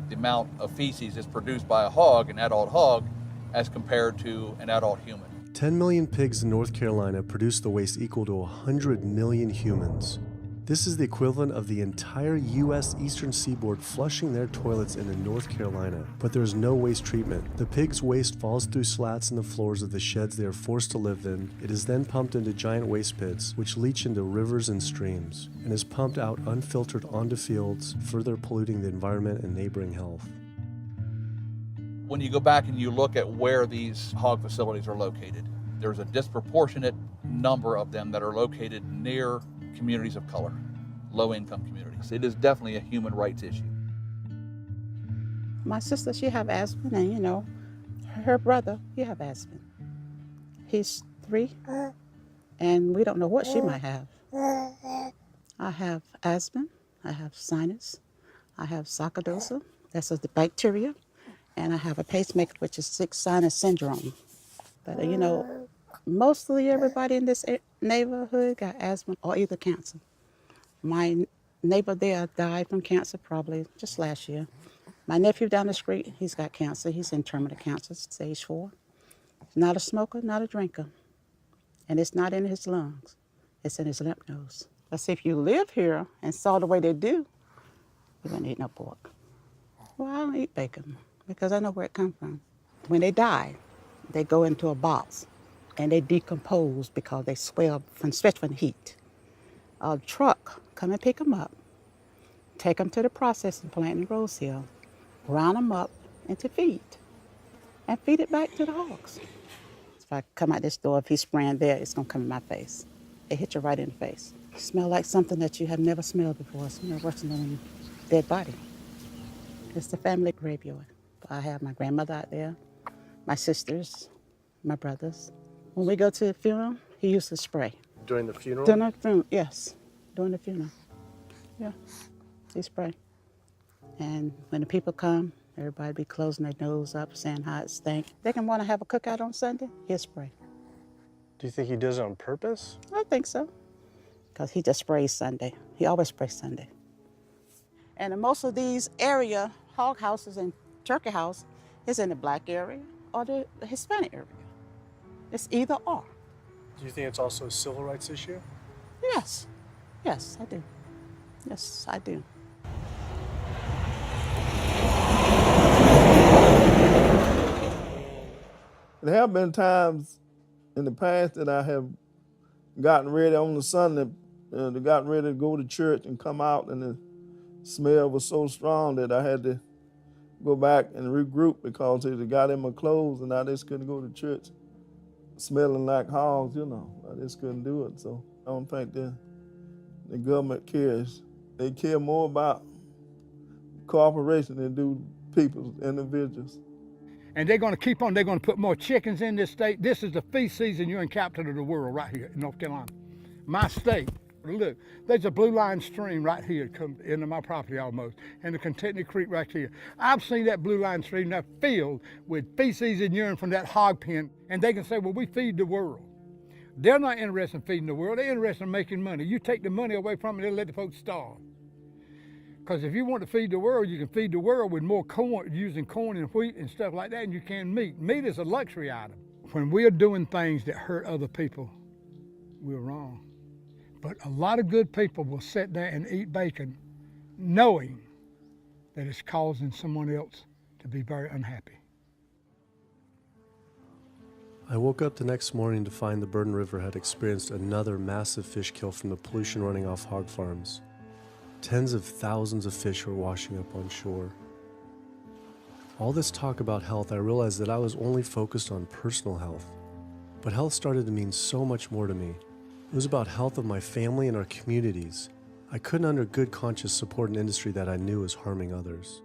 the amount of feces is produced by a hog, an adult hog, as compared to an adult human. 10 million pigs in North Carolina produce the waste equal to 100 million humans. This is the equivalent of the entire U.S. eastern seaboard flushing their toilets into North Carolina. But there is no waste treatment. The pigs' waste falls through slats in the floors of the sheds they are forced to live in. It is then pumped into giant waste pits, which leach into rivers and streams, and is pumped out unfiltered onto fields, further polluting the environment and neighboring health. When you go back and you look at where these hog facilities are located, there's a disproportionate number of them that are located near communities of color, low-income communities. It is definitely a human rights issue. My sister, she have asthma, and you know, her brother, he have asthma. He's 3, and we don't know what she might have. I have asthma, I have sinus, I have sarcoidosis, that's the bacteria, and I have a pacemaker, which is 6 sinus syndrome. But you know, mostly everybody in this neighborhood got asthma or either cancer. My neighbor there died from cancer probably just last year. My nephew down the street, he's got cancer. He's in terminal cancer, stage 4. He's not a smoker, not a drinker. And it's not in his lungs. It's in his lymph nodes. But see, if you live here and saw the way they do, you wouldn't eat no pork. Well, I don't eat bacon because I know where it comes from. When they die, they go into a box and they decompose because they swell, especially from the heat. A truck come and pick them up, take them to the processing plant in Rose Hill, round them up into feed, and feed it back to the hogs. If I come out this door, if he's spraying there, it's gonna come in my face. It hit you right in the face. It smells like something that you have never smelled before. It smells worse than a dead body. It's the family graveyard. I have my grandmother out there, my sisters, my brothers. When we go to the funeral, he used to spray. During the funeral? During the funeral, yes, during the funeral. Yeah, he spray. And when the people come, everybody be closing their nose up, saying how it stink. They can want to have a cookout on Sunday, he'll spray. Do you think he does it on purpose? I think so, because he just sprays Sunday. He always sprays Sunday. And in most of these area, hog houses and turkey house is in the black area or the Hispanic area. It's either or. Do you think it's also a civil rights issue? Yes, yes, I do. Yes, I do. There have been times in the past that I have gotten ready on the Sunday, gotten ready to go to church and come out, and the smell was so strong that I had to go back and regroup because it got in my clothes and I just couldn't go to church smelling like hogs, you know. I just couldn't do it. So I don't think the government cares. They care more about cooperation than do people, individuals. And they're going to keep on, they're going to put more chickens in this state. This is the feast season. You're in capital of the world right here in North Carolina. My state, look, there's a blue line stream right here come into my property almost, and the Contentney Creek right here. I've seen that blue line stream now filled with feces and urine from that hog pen, and they can say, well, we feed the world. They're not interested in feeding the world. They're interested in making money. You take the money away from them, they'll let the folks starve. Because if you want to feed the world, you can feed the world with more corn, using corn and wheat and stuff like that, and you can meat. Meat is a luxury item. When we're doing things that hurt other people, we're wrong. But a lot of good people will sit there and eat bacon knowing that it's causing someone else to be very unhappy. I woke up the next morning to find the Burden River had experienced another massive fish kill from the pollution running off hog farms. Tens of thousands of fish were washing up on shore. All this talk about health, I realized that I was only focused on personal health. But health started to mean so much more to me. It was about health of my family and our communities. I couldn't under good conscience support an industry that I knew was harming others.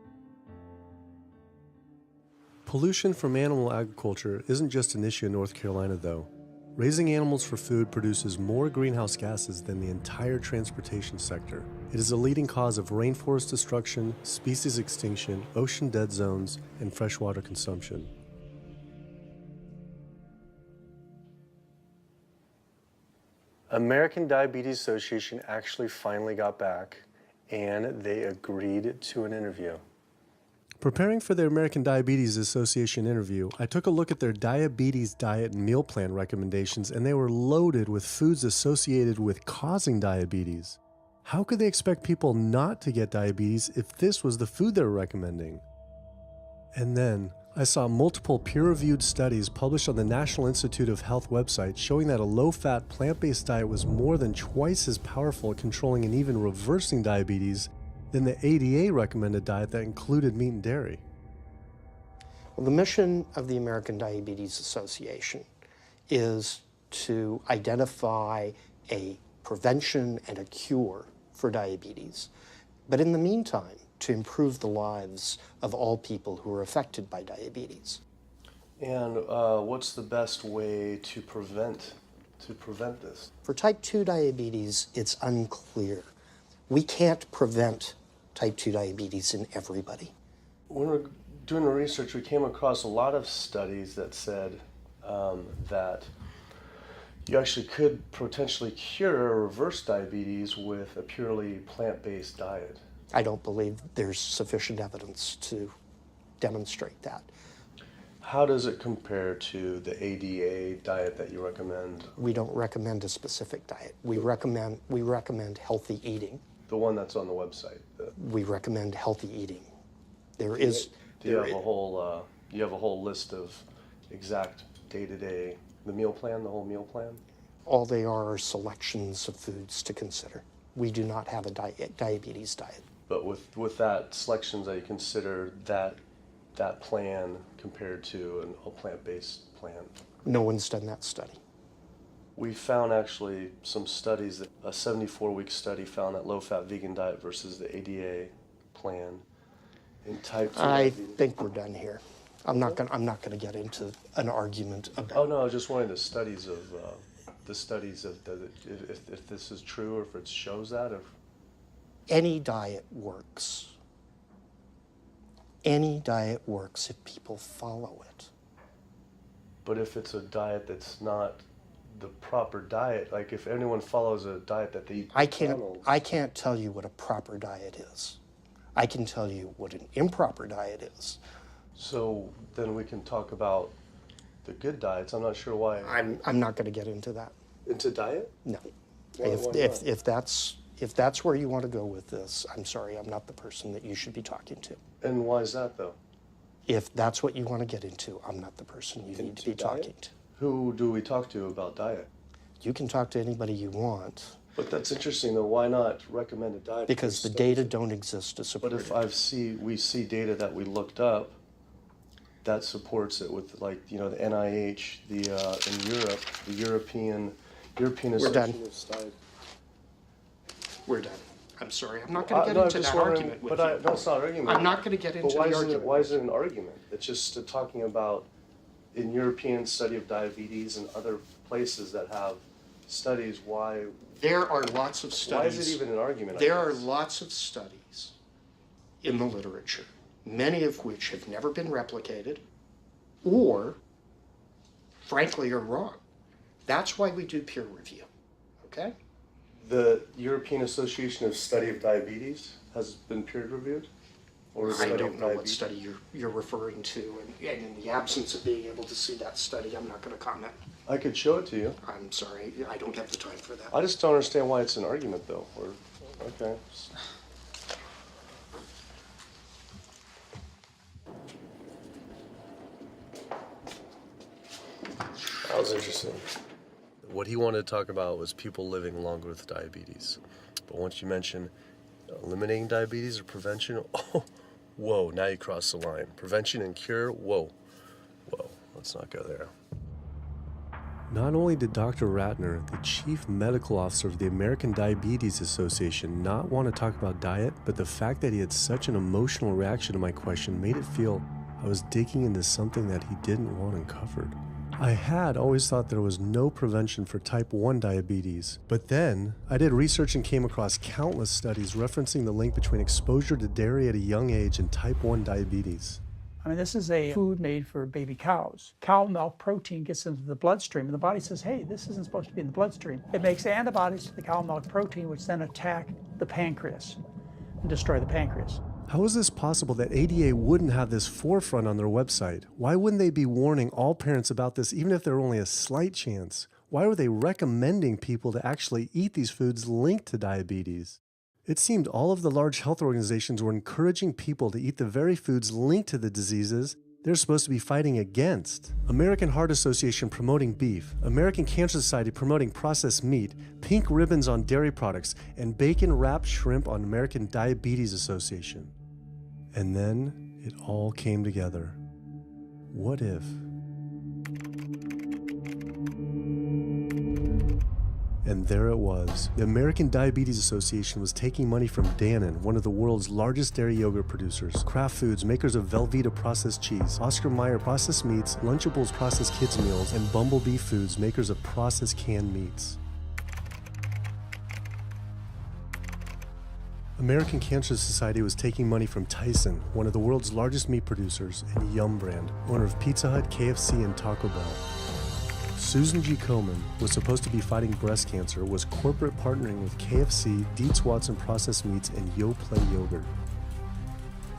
Pollution from animal agriculture isn't just an issue in North Carolina, though. Raising animals for food produces more greenhouse gases than the entire transportation sector. It is a leading cause of rainforest destruction, species extinction, ocean dead zones, and freshwater consumption. American Diabetes Association actually finally got back, and they agreed to an interview. Preparing for their American Diabetes Association interview, I took a look at their diabetes diet and meal plan recommendations, and they were loaded with foods associated with causing diabetes. How could they expect people not to get diabetes if this was the food they were recommending? And then, I saw multiple peer-reviewed studies published on the National Institute of Health website showing that a low-fat, plant-based diet was more than twice as powerful at controlling and even reversing diabetes than the ADA recommended diet that included meat and dairy. Well, the mission of the American Diabetes Association is to identify a prevention and a cure for diabetes, but in the meantime, to improve the lives of all people who are affected by diabetes. And what's the best way to prevent this? For type 2 diabetes, it's unclear. We can't prevent type 2 diabetes in everybody. When we were doing the research, we came across a lot of studies that said that you actually could potentially cure or reverse diabetes with a purely plant-based diet. I don't believe there's sufficient evidence to demonstrate that. How does it compare to the ADA diet that you recommend? We don't recommend a specific diet. We recommend healthy eating. The one that's on the website. We recommend healthy eating. There is. Do you have a whole? You have a whole list of exact day-to-day, the meal plan, the whole meal plan? All they are selections of foods to consider. We do not have a diabetes diet. But with that selections, that you consider that plan compared to a plant-based plan? No one's done that study. We found actually some studies, that a 74-week study found that low-fat vegan diet versus the ADA plan in type 2 I diabetes. think we're done here. I'm not gonna get into an argument about. Oh no, I was just wondering the studies of if this is true or if it shows that. any diet works. Any diet works if people follow it. But if it's a diet that's not the proper diet, like if anyone follows a diet that they eat I can't tell you what a proper diet is. I can tell you what an improper diet is. So then we can talk about the good diets. I'm not sure why. I'm not going to get into that. Into diet? No. Why If that's where you want to go with this, I'm sorry, I'm not the person that you should be talking to. And why is that though? If that's what you want to get into, I'm not the person you need to be talking to. Who do we talk to about diet? You can talk to anybody you want. But that's interesting though. Why not recommend a diet? Because the data don't exist to support it. But if we see data that we looked up that supports it with, like, you know, the NIH, in Europe, the European Association of Diet. We're done. I'm sorry. I'm not going to get into that argument with you. No, it's not an argument. I'm not going to get into the argument. Why is it an argument? It's just talking about in European study of diabetes and other places that have studies why. There are lots of studies. Why is it even an argument? There are lots of studies in the literature, many of which have never been replicated or, frankly, are wrong. That's why we do peer review, okay? The European Association of Study of Diabetes has been peer reviewed? Or I don't know what study you're referring to, and in the absence of being able to see that study, I'm not going to comment. I could show it to you. I'm sorry, I don't have the time for that. I just don't understand why it's an argument, though. Okay. That was interesting. What he wanted to talk about was people living longer with diabetes. But once you mention eliminating diabetes or prevention, oh, whoa, now you cross the line. Prevention and cure, whoa, let's not go there. Not only did Dr. Ratner, the chief medical officer of the American Diabetes Association, not want to talk about diet, but the fact that he had such an emotional reaction to my question made it feel I was digging into something that he didn't want uncovered. I had always thought there was no prevention for type 1 diabetes, but then I did research and came across countless studies referencing the link between exposure to dairy at a young age and type 1 diabetes. I mean, this is a food made for baby cows. Cow milk protein gets into the bloodstream, and the body says, hey, this isn't supposed to be in the bloodstream. It makes antibodies to the cow milk protein, which then attack the pancreas and destroy the pancreas. How is this possible that ADA wouldn't have this forefront on their website? Why wouldn't they be warning all parents about this even if there were only a slight chance? Why were they recommending people to actually eat these foods linked to diabetes? It seemed all of the large health organizations were encouraging people to eat the very foods linked to the diseases they're supposed to be fighting against. American Heart Association promoting beef, American Cancer Society promoting processed meat, pink ribbons on dairy products, and bacon-wrapped shrimp on American Diabetes Association. And then it all came together. What if? And there it was. The American Diabetes Association was taking money from Dannon, one of the world's largest dairy yogurt producers, Kraft Foods, makers of Velveeta processed cheese, Oscar Mayer processed meats, Lunchables processed kids meals, and Bumblebee Foods, makers of processed canned meats. American Cancer Society was taking money from Tyson, one of the world's largest meat producers, and Yum Brand, owner of Pizza Hut, KFC, and Taco Bell. Susan G. Komen was supposed to be fighting breast cancer, was corporate partnering with KFC, Dietz Watson Processed Meats, and Yoplait Yogurt.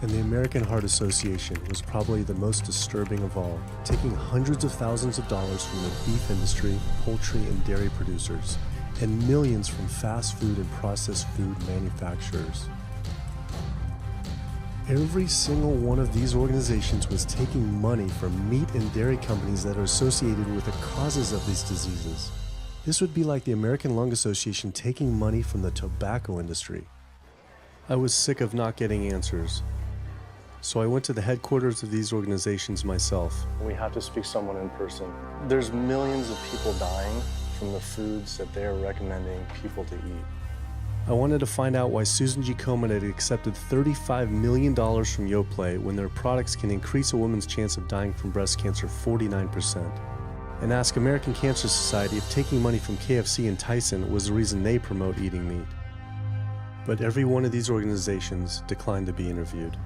And the American Heart Association was probably the most disturbing of all, taking hundreds of thousands of dollars from the beef industry, poultry, and dairy producers, and millions from fast food and processed food manufacturers. Every single one of these organizations was taking money from meat and dairy companies that are associated with the causes of these diseases. This would be like the American Lung Association taking money from the tobacco industry. I was sick of not getting answers, so I went to the headquarters of these organizations myself. We have to speak to someone in person. There's millions of people dying from the foods that they're recommending people to eat. I wanted to find out why Susan G. Komen had accepted $35 million from Yoplait when their products can increase a woman's chance of dying from breast cancer 49%, and ask American Cancer Society if taking money from KFC and Tyson was the reason they promote eating meat. But every one of these organizations declined to be interviewed.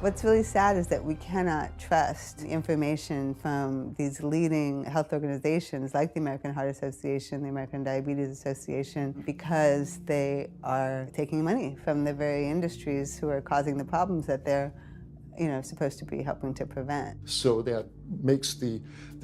What's really sad is that we cannot trust information from these leading health organizations like the American Heart Association, the American Diabetes Association, because they are taking money from the very industries who are causing the problems that they're supposed to be helping to prevent. So that makes the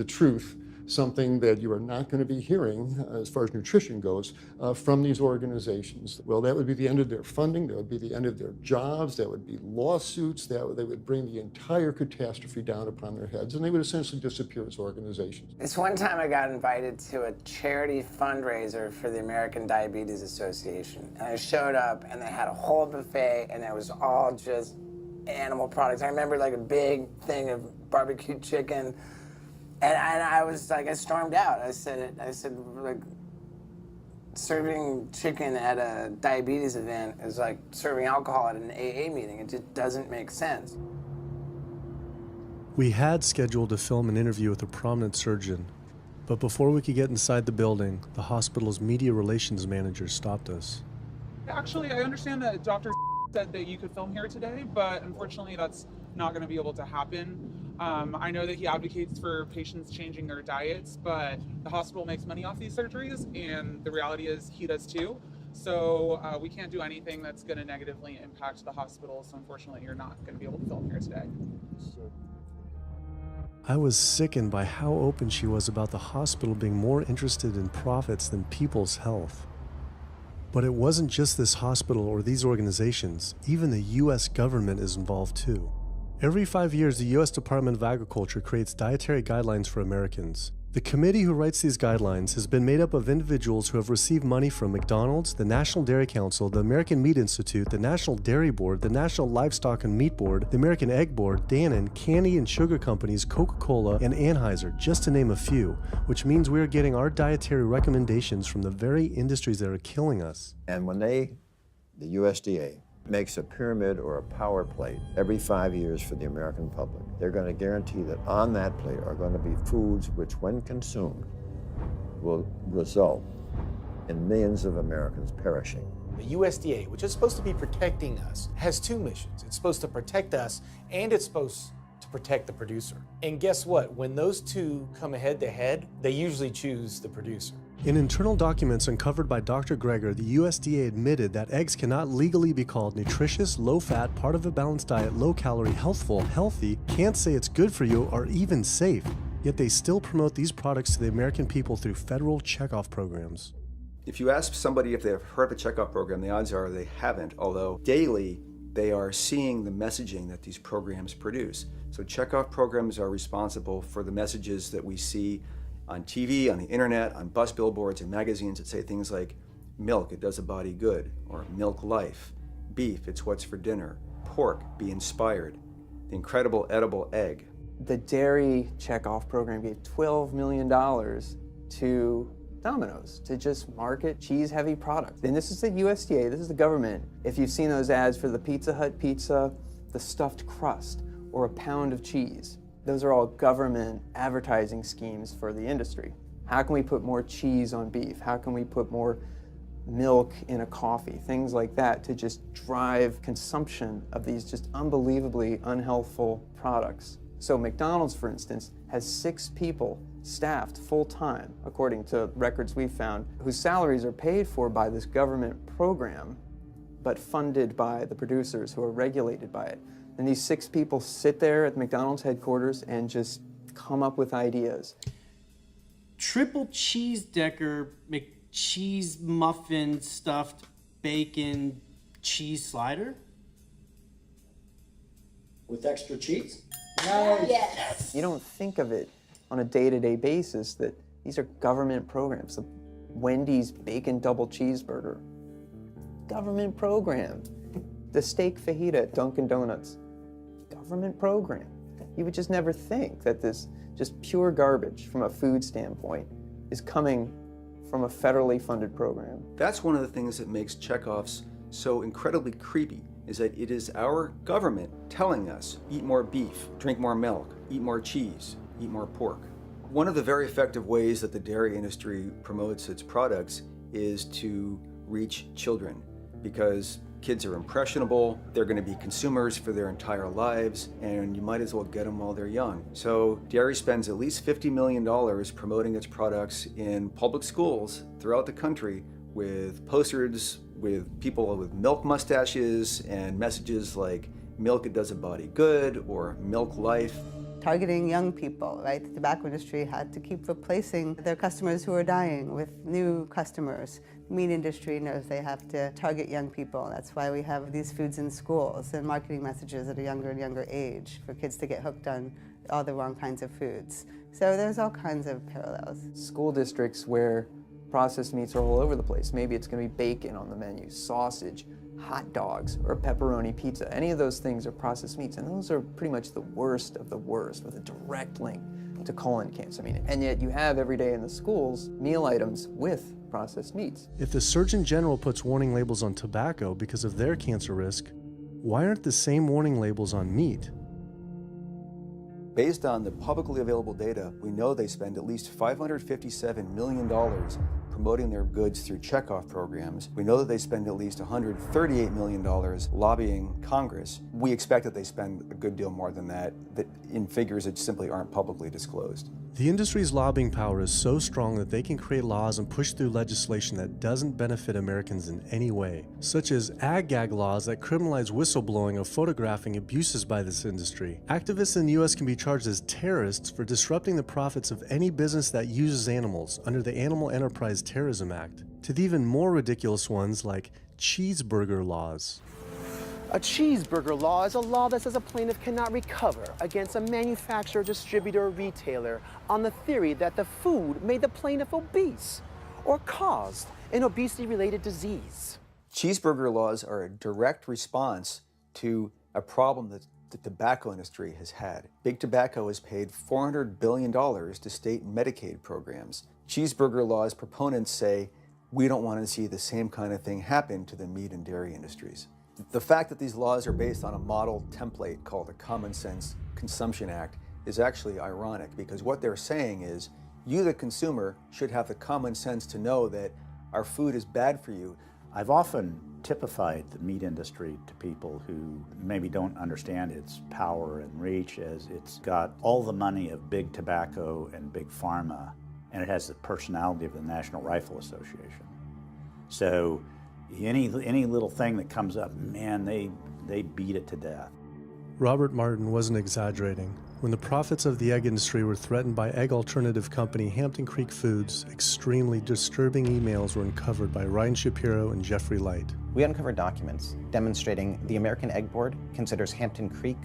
truth something that you are not going to be hearing, as far as nutrition goes, from these organizations. Well, that would be the end of their funding, that would be the end of their jobs, that would be lawsuits, they would bring the entire catastrophe down upon their heads, and they would essentially disappear as organizations. This one time I got invited to a charity fundraiser for the American Diabetes Association. And I showed up and they had a whole buffet and it was all just animal products. I remember like a big thing of barbecue chicken. And I was like, I stormed out. I said, like, serving chicken at a diabetes event is like serving alcohol at an AA meeting. It just doesn't make sense. We had scheduled to film an interview with a prominent surgeon, but before we could get inside the building, the hospital's media relations manager stopped us. Actually, I understand that Dr. said that you could film here today, but unfortunately that's not going to be able to happen. I know that he advocates for patients changing their diets, but the hospital makes money off these surgeries, and the reality is he does too. So we can't do anything that's going to negatively impact the hospital, so unfortunately you're not going to be able to film here today. I was sickened by how open she was about the hospital being more interested in profits than people's health. But it wasn't just this hospital or these organizations. Even the US government is involved too. Every 5 years, the U.S. Department of Agriculture creates dietary guidelines for Americans. The committee who writes these guidelines has been made up of individuals who have received money from McDonald's, the National Dairy Council, the American Meat Institute, the National Dairy Board, the National Livestock and Meat Board, the American Egg Board, Dannon, candy and sugar companies, Coca-Cola, and Anheuser, just to name a few, which means we are getting our dietary recommendations from the very industries that are killing us. And when the USDA, makes a pyramid or a power plate every 5 years for the American public, they're going to guarantee that on that plate are going to be foods which, when consumed, will result in millions of Americans perishing. The USDA, which is supposed to be protecting us, has two missions. It's supposed to protect us, and it's supposed to protect the producer. And guess what? When those two come head to head, they usually choose the producer. In internal documents uncovered by Dr. Greger, the USDA admitted that eggs cannot legally be called nutritious, low-fat, part of a balanced diet, low-calorie, healthful, healthy, can't say it's good for you, or even safe. Yet they still promote these products to the American people through federal checkoff programs. If you ask somebody if they've heard of a checkoff program, the odds are they haven't, although daily they are seeing the messaging that these programs produce. So checkoff programs are responsible for the messages that we see on TV, on the internet, on bus billboards and magazines that say things like, milk, it does a body good, or milk life, beef, it's what's for dinner, pork, be inspired, the incredible edible egg. The dairy checkoff program gave $12 million to Domino's to just market cheese-heavy products. And this is the USDA, this is the government. If you've seen those ads for the Pizza Hut pizza, the stuffed crust, or a pound of cheese, those are all government advertising schemes for the industry. How can we put more cheese on beef? How can we put more milk in a coffee? Things like that to just drive consumption of these just unbelievably unhealthful products. So McDonald's, for instance, has 6 people staffed full-time, according to records we found, whose salaries are paid for by this government program, but funded by the producers who are regulated by it. And these 6 people sit there at McDonald's headquarters and just come up with ideas. Triple cheese decker McCheese muffin stuffed bacon cheese slider? With extra cheese? Nice. Yes. You don't think of it on a day-to-day basis that these are government programs. The Wendy's bacon double cheeseburger, government program. The steak fajita at Dunkin' Donuts, government program. You would just never think that this just pure garbage from a food standpoint is coming from a federally funded program. That's one of the things that makes checkoffs so incredibly creepy, is that it is our government telling us, eat more beef, drink more milk, eat more cheese, eat more pork. One of the very effective ways that the dairy industry promotes its products is to reach children because kids are impressionable, they're going to be consumers for their entire lives, and you might as well get them while they're young. So dairy spends at least $50 million promoting its products in public schools throughout the country with posters with people with milk mustaches and messages like milk it does a body good or milk life. Targeting young people, right? The tobacco industry had to keep replacing their customers who are dying with new customers. The meat industry knows they have to target young people. That's why we have these foods in schools and marketing messages at a younger and younger age for kids to get hooked on all the wrong kinds of foods. So there's all kinds of parallels. School districts where processed meats are all over the place. Maybe it's going to be bacon on the menu, sausage, hot dogs, or pepperoni pizza. Any of those things are processed meats, and those are pretty much the worst of the worst with a direct link to colon cancer. And yet you have every day in the schools meal items with processed meats. If the Surgeon General puts warning labels on tobacco because of their cancer risk, why aren't the same warning labels on meat? Based on the publicly available data, we know they spend at least $557 million promoting their goods through checkoff programs. We know that they spend at least $138 million lobbying Congress. We expect that they spend a good deal more than that in figures that simply aren't publicly disclosed. The industry's lobbying power is so strong that they can create laws and push through legislation that doesn't benefit Americans in any way, such as ag-gag laws that criminalize whistleblowing or photographing abuses by this industry. Activists in the U.S. can be charged as terrorists for disrupting the profits of any business that uses animals under the Animal Enterprise Terrorism Act, to the even more ridiculous ones like cheeseburger laws. A cheeseburger law is a law that says a plaintiff cannot recover against a manufacturer, distributor, or retailer on the theory that the food made the plaintiff obese or caused an obesity-related disease. Cheeseburger laws are a direct response to a problem that the tobacco industry has had. Big Tobacco has paid $400 billion to state Medicaid programs. Cheeseburger laws proponents say, we don't want to see the same kind of thing happen to the meat and dairy industries. The fact that these laws are based on a model template called the Common Sense Consumption Act is actually ironic, because what they're saying is, you, the consumer, should have the common sense to know that our food is bad for you. I've often typified the meat industry to people who maybe don't understand its power and reach as it's got all the money of big tobacco and big pharma, and it has the personality of the National Rifle Association. So any little thing that comes up, man, they beat it to death. Robert Martin wasn't exaggerating. When the profits of the egg industry were threatened by egg alternative company Hampton Creek Foods, extremely disturbing emails were uncovered by Ryan Shapiro and Jeffrey Light. We uncovered documents demonstrating the American Egg Board considers Hampton Creek,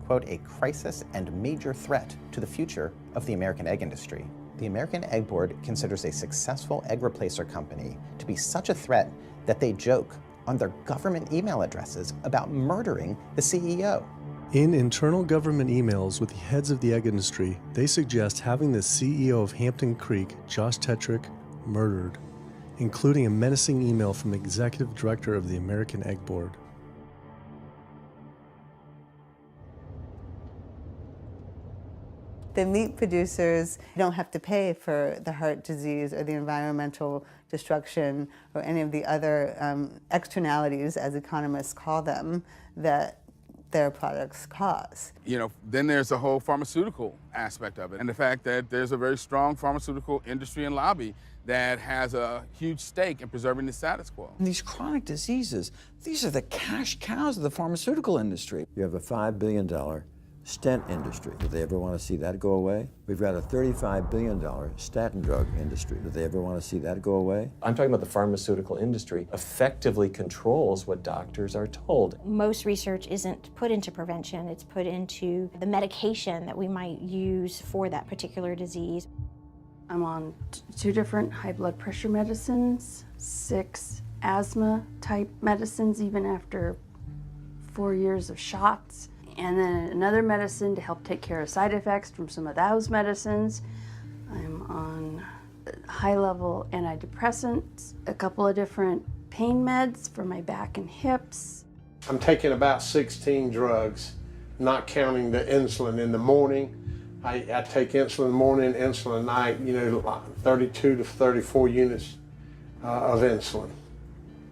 quote, a crisis and major threat to the future of the American egg industry. The American Egg Board considers a successful egg replacer company to be such a threat that they joke on their government email addresses about murdering the CEO. In internal government emails with the heads of the egg industry, they suggest having the CEO of Hampton Creek, Josh Tetrick, murdered, including a menacing email from the executive director of the American Egg Board. The meat producers don't have to pay for the heart disease or the environmental destruction or any of the other externalities, as economists call them, that their products cause. You know, then there's the whole pharmaceutical aspect of it, and the fact that there's a very strong pharmaceutical industry and lobby that has a huge stake in preserving the status quo. And these chronic diseases, these are the cash cows of the pharmaceutical industry. You have a $5 billion stent industry. Do they ever want to see that go away? We've got a $35 billion statin drug industry. Do they ever want to see that go away? I'm talking about the pharmaceutical industry effectively controls what doctors are told. Most research isn't put into prevention, it's put into the medication that we might use for that particular disease. I'm on 2 different high blood pressure medicines, 6 asthma type medicines, even after 4 years of shots. And then another medicine to help take care of side effects from some of those medicines. I'm on high-level antidepressants, a couple of different pain meds for my back and hips. I'm taking about 16 drugs, not counting the insulin in the morning. I take insulin morning, insulin night, 32 to 34 units of insulin.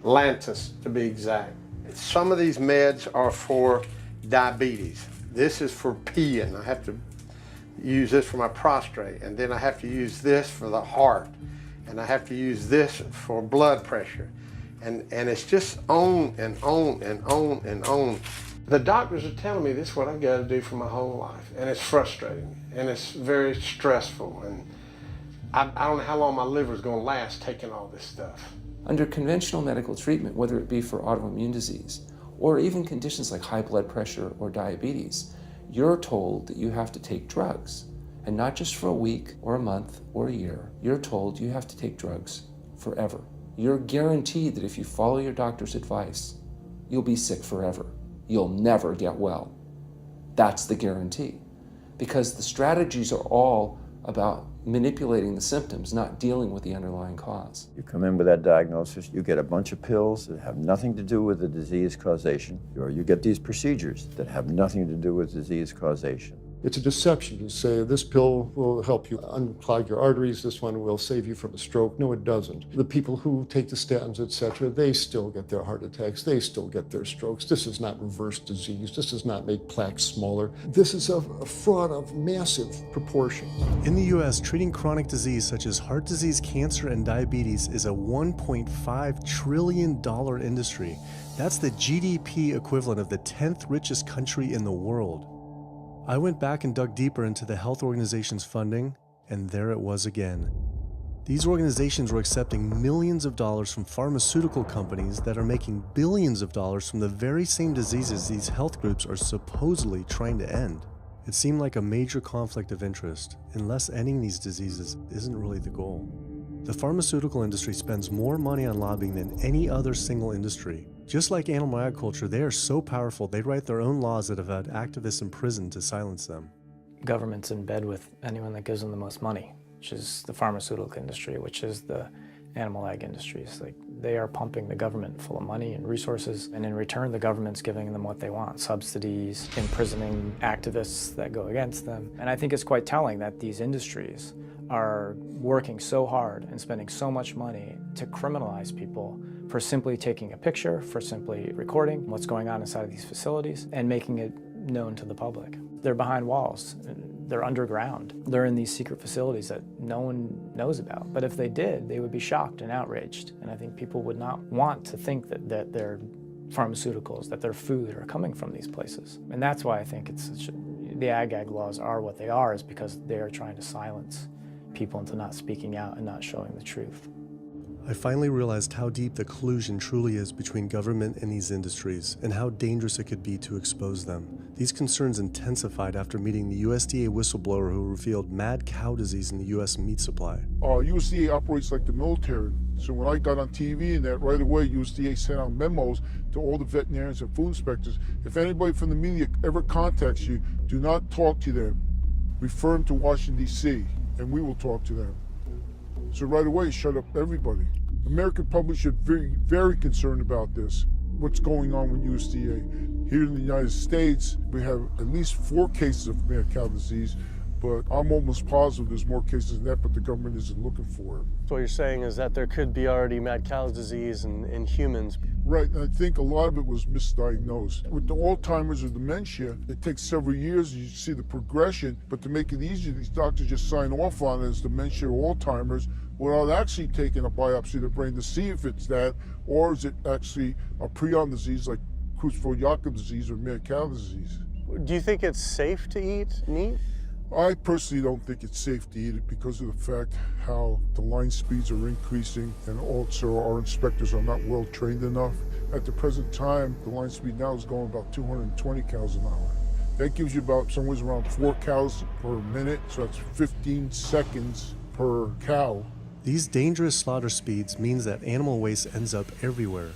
Lantus to be exact. Some of these meds are for diabetes. This is for peeing. I have to use this for my prostate, and then I have to use this for the heart, and I have to use this for blood pressure. And it's just on and on and on and on. The doctors are telling me this is what I've got to do for my whole life, and it's frustrating, and it's very stressful, and I don't know how long my liver is going to last taking all this stuff. Under conventional medical treatment, whether it be for autoimmune disease or even conditions like high blood pressure or diabetes, you're told that you have to take drugs. And not just for a week or a month or a year. You're told you have to take drugs forever. You're guaranteed that if you follow your doctor's advice, you'll be sick forever. You'll never get well. That's the guarantee. Because the strategies are all about manipulating the symptoms, not dealing with the underlying cause. You come in with that diagnosis, you get a bunch of pills that have nothing to do with the disease causation, or you get these procedures that have nothing to do with disease causation. It's a deception to say this pill will help you unclog your arteries, this one will save you from a stroke. No, it doesn't. The people who take the statins, etc., they still get their heart attacks, they still get their strokes. This does not reverse disease. This does not make plaques smaller. This is a fraud of massive proportions. In the US, treating chronic disease such as heart disease, cancer, and diabetes is a $1.5 trillion industry. That's the GDP equivalent of the 10th richest country in the world. I went back and dug deeper into the health organization's funding, and there it was again. These organizations were accepting millions of dollars from pharmaceutical companies that are making billions of dollars from the very same diseases these health groups are supposedly trying to end. It seemed like a major conflict of interest, unless ending these diseases isn't really the goal. The pharmaceutical industry spends more money on lobbying than any other single industry. Just like animal agriculture, they are so powerful they write their own laws that have had activists imprisoned to silence them. Government's in bed with anyone that gives them the most money, which is the pharmaceutical industry, which is the animal ag industries. Like, they are pumping the government full of money and resources, and in return the government's giving them what they want: subsidies, imprisoning activists that go against them. And I think it's quite telling that these industries are working so hard and spending so much money to criminalize people for simply taking a picture, for simply recording what's going on inside of these facilities and making it known to the public. They're behind walls, they're underground, they're in these secret facilities that no one knows about. But if they did, they would be shocked and outraged. And I think people would not want to think that their pharmaceuticals, that their food are coming from these places. And that's why I think the ag laws are what they are, is because they are trying to silence people into not speaking out and not showing the truth. I finally realized how deep the collusion truly is between government and these industries, and how dangerous it could be to expose them. These concerns intensified after meeting the USDA whistleblower who revealed mad cow disease in the US meat supply. USDA operates like the military. So when I got on TV and that, right away USDA sent out memos to all the veterinarians and food inspectors. If anybody from the media ever contacts you, do not talk to them. Refer them to Washington, D.C., and we will talk to them. So right away, shut up everybody. American public should be very concerned about this, what's going on with USDA. Here in the United States, we have at least 4 cases of mad cow disease, but I'm almost positive there's more cases than that, but the government isn't looking for it. So what you're saying is that there could be already mad cow disease in humans. Right, and I think a lot of it was misdiagnosed. With the Alzheimer's or dementia, it takes several years, you see the progression, but to make it easier, these doctors just sign off on it as dementia or Alzheimer's without actually taking a biopsy of the brain to see if it's that, or is it actually a prion disease like Creutzfeldt-Jakob disease or mad cow disease. Do you think it's safe to eat meat? I personally don't think it's safe to eat it because of the fact how the line speeds are increasing, and also our inspectors are not well trained enough. At the present time, the line speed now is going about 220 cows an hour. That gives you about somewhere around 4 cows per minute, so that's 15 seconds per cow. These dangerous slaughter speeds means that animal waste ends up everywhere.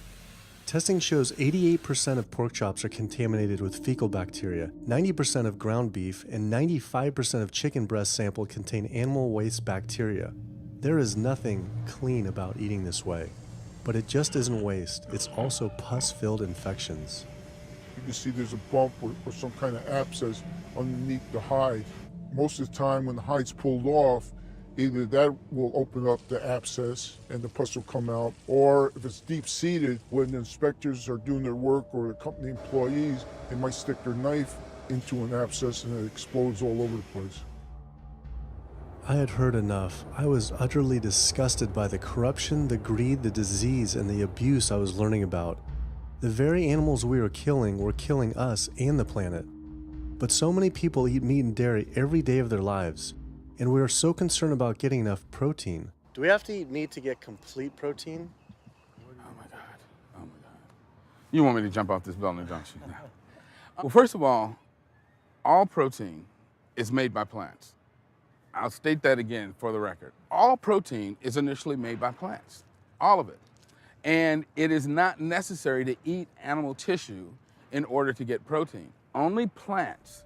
Testing shows 88% of pork chops are contaminated with fecal bacteria, 90% of ground beef, and 95% of chicken breast sample contain animal waste bacteria. There is nothing clean about eating this way. But it just isn't waste, it's also pus-filled infections. You can see there's a bump or some kind of abscess underneath the hide. Most of the time when the hide's pulled off, Either that will open up the abscess and the pus will come out, or if it's deep-seated, when the inspectors are doing their work or the company employees, they might stick their knife into an abscess and it explodes all over the place. I had heard enough. I was utterly disgusted by the corruption, the greed, the disease, and the abuse I was learning about. The very animals we were killing us and the planet. But so many people eat meat and dairy every day of their lives, and we are so concerned about getting enough protein. Do we have to eat meat to get complete protein? Oh my God. You want me to jump off this building, don't you? Well, first of all protein is made by plants. I'll state that again for the record. All protein is initially made by plants, all of it. And it is not necessary to eat animal tissue in order to get protein. Only plants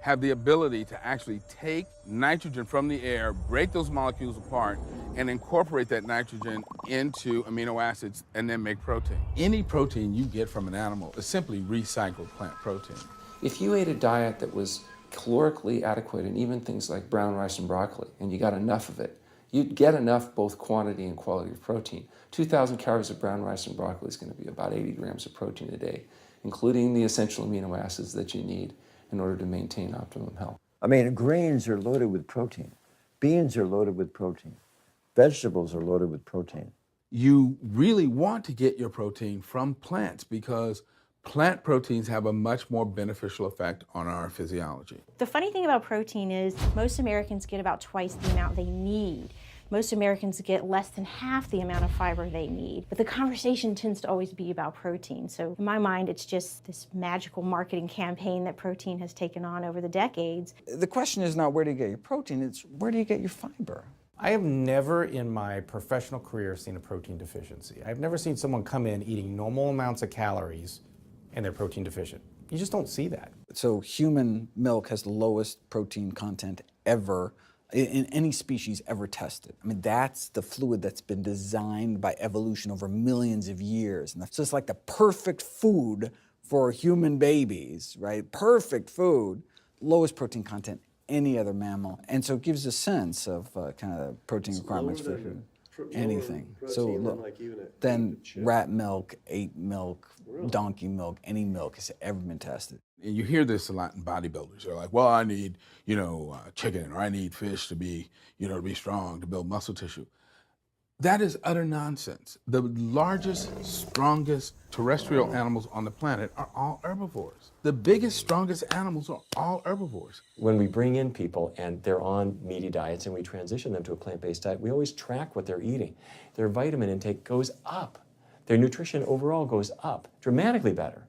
have the ability to actually take nitrogen from the air, break those molecules apart, and incorporate that nitrogen into amino acids and then make protein. Any protein you get from an animal is simply recycled plant protein. If you ate a diet that was calorically adequate, and even things like brown rice and broccoli, and you got enough of it, you'd get enough both quantity and quality of protein. 2,000 calories of brown rice and broccoli is going to be about 80 grams of protein a day, including the essential amino acids that you need in order to maintain optimum health. I mean, grains are loaded with protein. Beans are loaded with protein. Vegetables are loaded with protein. You really want to get your protein from plants because plant proteins have a much more beneficial effect on our physiology. The funny thing about protein is most Americans get about twice the amount they need. Most Americans get less than half the amount of fiber they need. But the conversation tends to always be about protein. So in my mind, it's just this magical marketing campaign that protein has taken on over the decades. The question is not where do you get your protein, it's where do you get your fiber? I have never in my professional career seen a protein deficiency. I've never seen someone come in eating normal amounts of calories and they're protein deficient. You just don't see that. So human milk has the lowest protein content ever in any species ever tested. I mean, that's the fluid that's been designed by evolution over millions of years. And that's just like the perfect food for human babies, right? Perfect food, lowest protein content any other mammal. And so it gives a sense of kind of protein requirements for anything. So look, then rat milk, ape milk, donkey milk, any milk has ever been tested. And you hear this a lot in bodybuilders. They're like, well, I need, chicken, or I need fish to be, to be strong, to build muscle tissue. That is utter nonsense. The largest, strongest terrestrial animals on the planet are all herbivores. The biggest, strongest animals are all herbivores. When we bring in people and they're on meaty diets and we transition them to a plant-based diet, we always track what they're eating. Their vitamin intake goes up. Their nutrition overall goes up, dramatically better.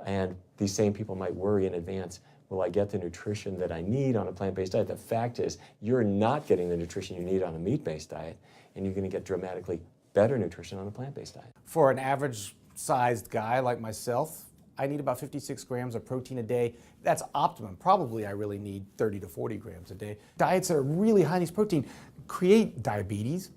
And these same people might worry in advance, will I get the nutrition that I need on a plant-based diet? The fact is, you're not getting the nutrition you need on a meat-based diet, and you're going to get dramatically better nutrition on a plant-based diet. For an average-sized guy like myself, I need about 56 grams of protein a day. That's optimum. Probably I really need 30 to 40 grams a day. Diets that are really high in these protein create diabetes,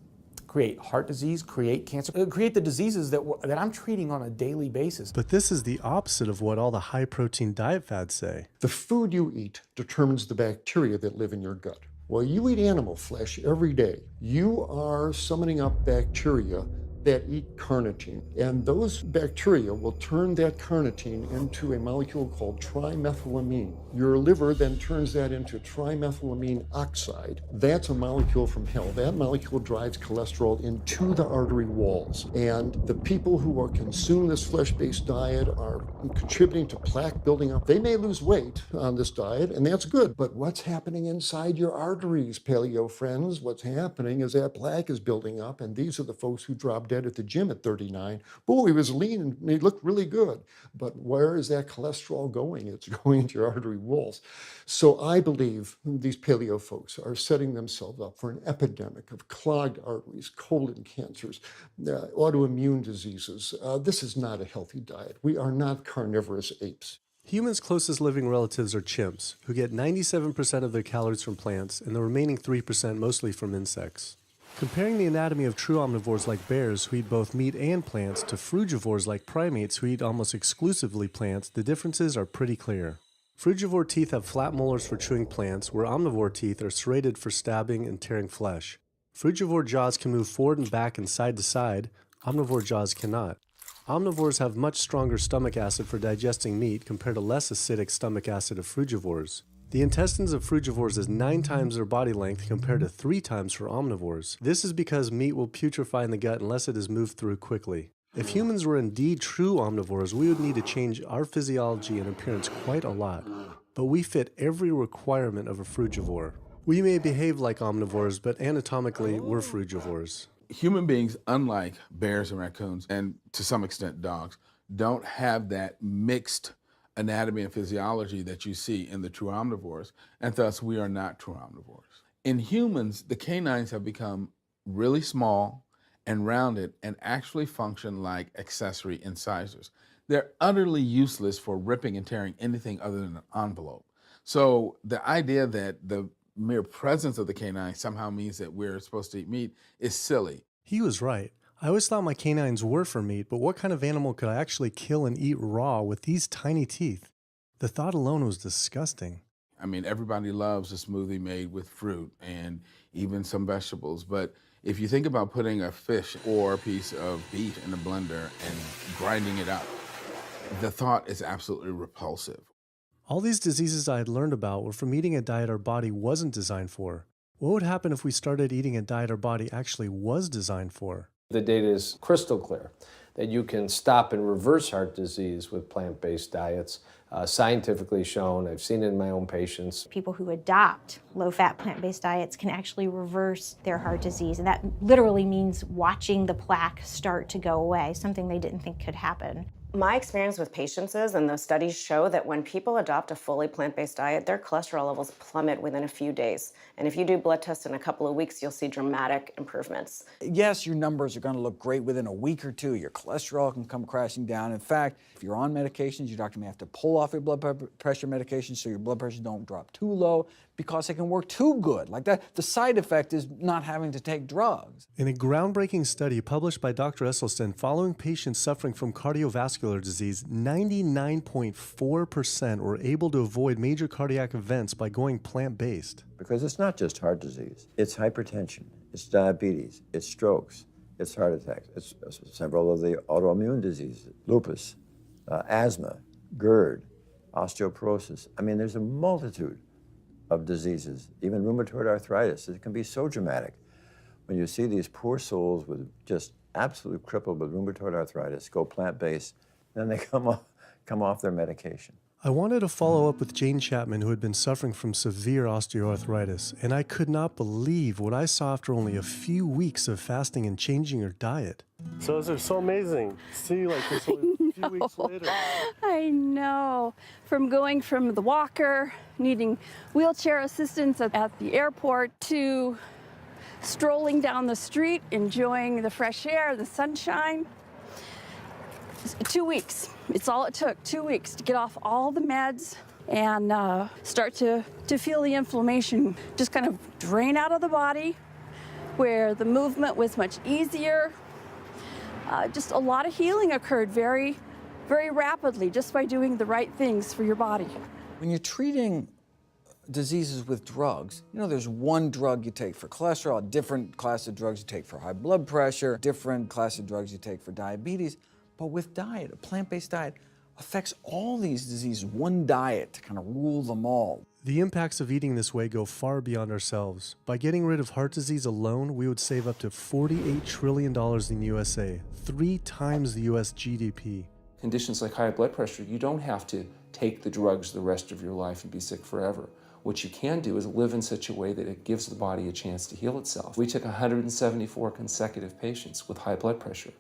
create heart disease, create cancer, create the diseases that I'm treating on a daily basis. But this is the opposite of what all the high-protein diet fads say. The food you eat determines the bacteria that live in your gut. Well, you eat animal flesh every day. You are summoning up bacteria that eat carnitine, and those bacteria will turn that carnitine into a molecule called trimethylamine. Your liver then turns that into trimethylamine oxide. That's a molecule from hell. That molecule drives cholesterol into the artery walls. And the people who are consuming this flesh-based diet are contributing to plaque building up. They may lose weight on this diet, and that's good. But what's happening inside your arteries, paleo friends? What's happening is that plaque is building up, and these are the folks who drop dead at the gym at 39. Boy, he was lean and he looked really good. But where is that cholesterol going? It's going into your artery walls. So I believe these paleo folks are setting themselves up for an epidemic of clogged arteries, colon cancers, autoimmune diseases. This is not a healthy diet. We are not carnivorous apes. Humans' closest living relatives are chimps, who get 97% of their calories from plants and the remaining 3% mostly from insects. Comparing the anatomy of true omnivores like bears, who eat both meat and plants, to frugivores like primates, who eat almost exclusively plants, the differences are pretty clear. Frugivore teeth have flat molars for chewing plants, where omnivore teeth are serrated for stabbing and tearing flesh. Frugivore jaws can move forward and back and side to side. Omnivore jaws cannot. Omnivores have much stronger stomach acid for digesting meat compared to less acidic stomach acid of frugivores. The intestines of frugivores is 9 times their body length compared to 3 times for omnivores. This is because meat will putrefy in the gut unless it is moved through quickly. If humans were indeed true omnivores, we would need to change our physiology and appearance quite a lot. But we fit every requirement of a frugivore. We may behave like omnivores, but anatomically, we're frugivores. Human beings, unlike bears and raccoons, and to some extent dogs, don't have that mixed anatomy and physiology that you see in the true omnivores, and thus we are not true omnivores. In humans, the canines have become really small and rounded and actually function like accessory incisors. They're utterly useless for ripping and tearing anything other than an envelope. So the idea that the mere presence of the canine somehow means that we're supposed to eat meat is silly. He was right. I always thought my canines were for meat, but what kind of animal could I actually kill and eat raw with these tiny teeth? The thought alone was disgusting. I mean, everybody loves a smoothie made with fruit and even some vegetables, but if you think about putting a fish or a piece of beef in a blender and grinding it up, the thought is absolutely repulsive. All these diseases I had learned about were from eating a diet our body wasn't designed for. What would happen if we started eating a diet our body actually was designed for? The data is crystal clear that you can stop and reverse heart disease with plant-based diets. Scientifically shown, I've seen it in my own patients. People who adopt low-fat plant-based diets can actually reverse their heart disease, and that literally means watching the plaque start to go away, something they didn't think could happen. My experience with patients is, and those studies show, that when people adopt a fully plant-based diet, their cholesterol levels plummet within a few days. And if you do blood tests in a couple of weeks, you'll see dramatic improvements. Yes, your numbers are going to look great within a week or two. Your cholesterol can come crashing down. In fact, if you're on medications, your doctor may have to pull off your blood pressure medication so your blood pressure don't drop too low because it can work too good. Like that, the side effect is not having to take drugs. In a groundbreaking study published by Dr. Esselstyn following patients suffering from cardiovascular disease, 99.4% were able to avoid major cardiac events by going plant-based. Because it's not just heart disease. It's hypertension, it's diabetes, it's strokes, it's heart attacks, it's several of the autoimmune diseases, lupus, asthma, GERD, osteoporosis. I mean, there's a multitude of diseases, even rheumatoid arthritis. It can be so dramatic. When you see these poor souls with just absolutely crippled with rheumatoid arthritis go plant-based, then they come off their medication. I wanted to follow up with Jane Chapman, who had been suffering from severe osteoarthritis, and I could not believe what I saw after only a few weeks of fasting and changing her diet. So it's so amazing. See, like this only a few weeks later. I know. From going from the walker, needing wheelchair assistance at the airport, to strolling down the street, enjoying the fresh air, the sunshine. 2 weeks. It's all it took, 2 weeks to get off all the meds and start to feel the inflammation just kind of drain out of the body, where the movement was much easier. Just a lot of healing occurred very, very rapidly just by doing the right things for your body. When you're treating diseases with drugs, you know, there's one drug you take for cholesterol, a different class of drugs you take for high blood pressure, different class of drugs you take for diabetes. But with diet, a plant-based diet affects all these diseases, one diet to kind of rule them all. The impacts of eating this way go far beyond ourselves. By getting rid of heart disease alone, we would save up to $48 trillion in the USA, 3 times the US GDP. Conditions like high blood pressure, you don't have to take the drugs the rest of your life and be sick forever. What you can do is live in such a way that it gives the body a chance to heal itself. We took 174 consecutive patients with high blood pressure,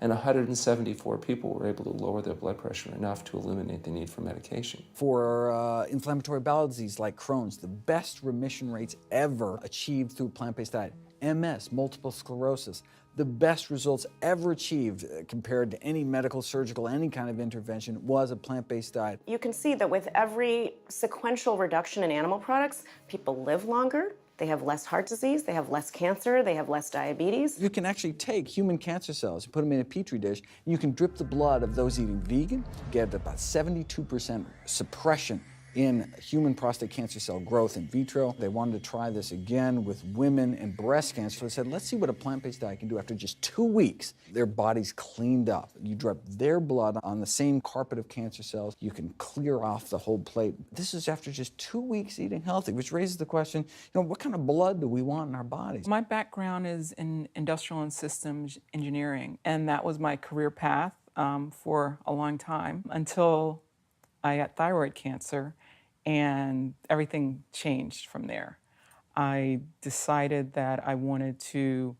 and 174 people were able to lower their blood pressure enough to eliminate the need for medication. For inflammatory bowel disease like Crohn's, the best remission rates ever achieved through plant-based diet. MS, multiple sclerosis, the best results ever achieved compared to any medical, surgical, any kind of intervention was a plant-based diet. You can see that with every sequential reduction in animal products, people live longer, they have less heart disease, they have less cancer, they have less diabetes. You can actually take human cancer cells, put them in a petri dish, and you can drip the blood of those eating vegan, get about 72% suppression in human prostate cancer cell growth in vitro. They wanted to try this again with women and breast cancer. So they said, let's see what a plant-based diet can do. After just 2 weeks, their bodies cleaned up. You drop their blood on the same carpet of cancer cells. You can clear off the whole plate. This is after just 2 weeks eating healthy, which raises the question, what kind of blood do we want in our bodies? My background is in industrial and systems engineering, and that was my career path for a long time until I got thyroid cancer, and everything changed from there. I decided that I wanted to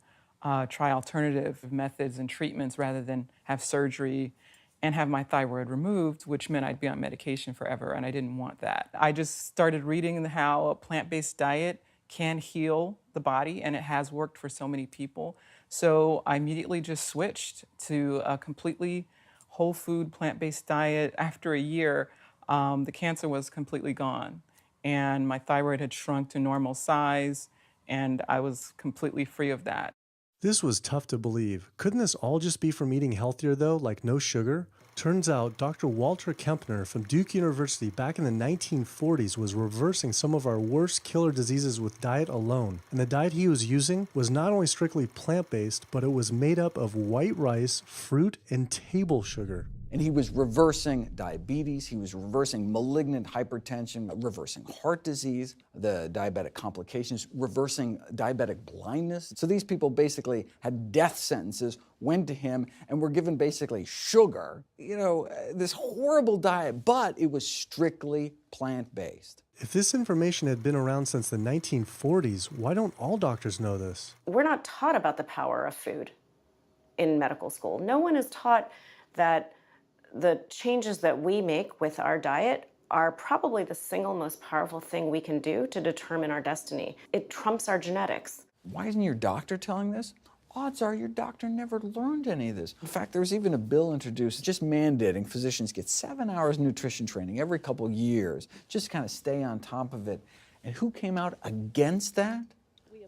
try alternative methods and treatments rather than have surgery and have my thyroid removed, which meant I'd be on medication forever, and I didn't want that. I just started reading how a plant-based diet can heal the body, and it has worked for so many people. So I immediately just switched to a completely whole food plant-based diet. After a year, the cancer was completely gone, and my thyroid had shrunk to normal size, and I was completely free of that. This was tough to believe. Couldn't this all just be from eating healthier though, like no sugar? Turns out Dr. Walter Kempner from Duke University back in the 1940s was reversing some of our worst killer diseases with diet alone. And the diet he was using was not only strictly plant-based, but it was made up of white rice, fruit, and table sugar. And he was reversing diabetes, he was reversing malignant hypertension, reversing heart disease, the diabetic complications, reversing diabetic blindness. So these people basically had death sentences, went to him, and were given basically sugar, this horrible diet, but it was strictly plant-based. If this information had been around since the 1940s, why don't all doctors know this? We're not taught about the power of food in medical school. No one is taught that the changes that we make with our diet are probably the single most powerful thing we can do to determine our destiny. It trumps our genetics. Why isn't your doctor telling this? Odds are your doctor never learned any of this. In fact, there was even a bill introduced just mandating physicians get 7 hours nutrition training every couple years, just to kind of stay on top of it. And who came out against that?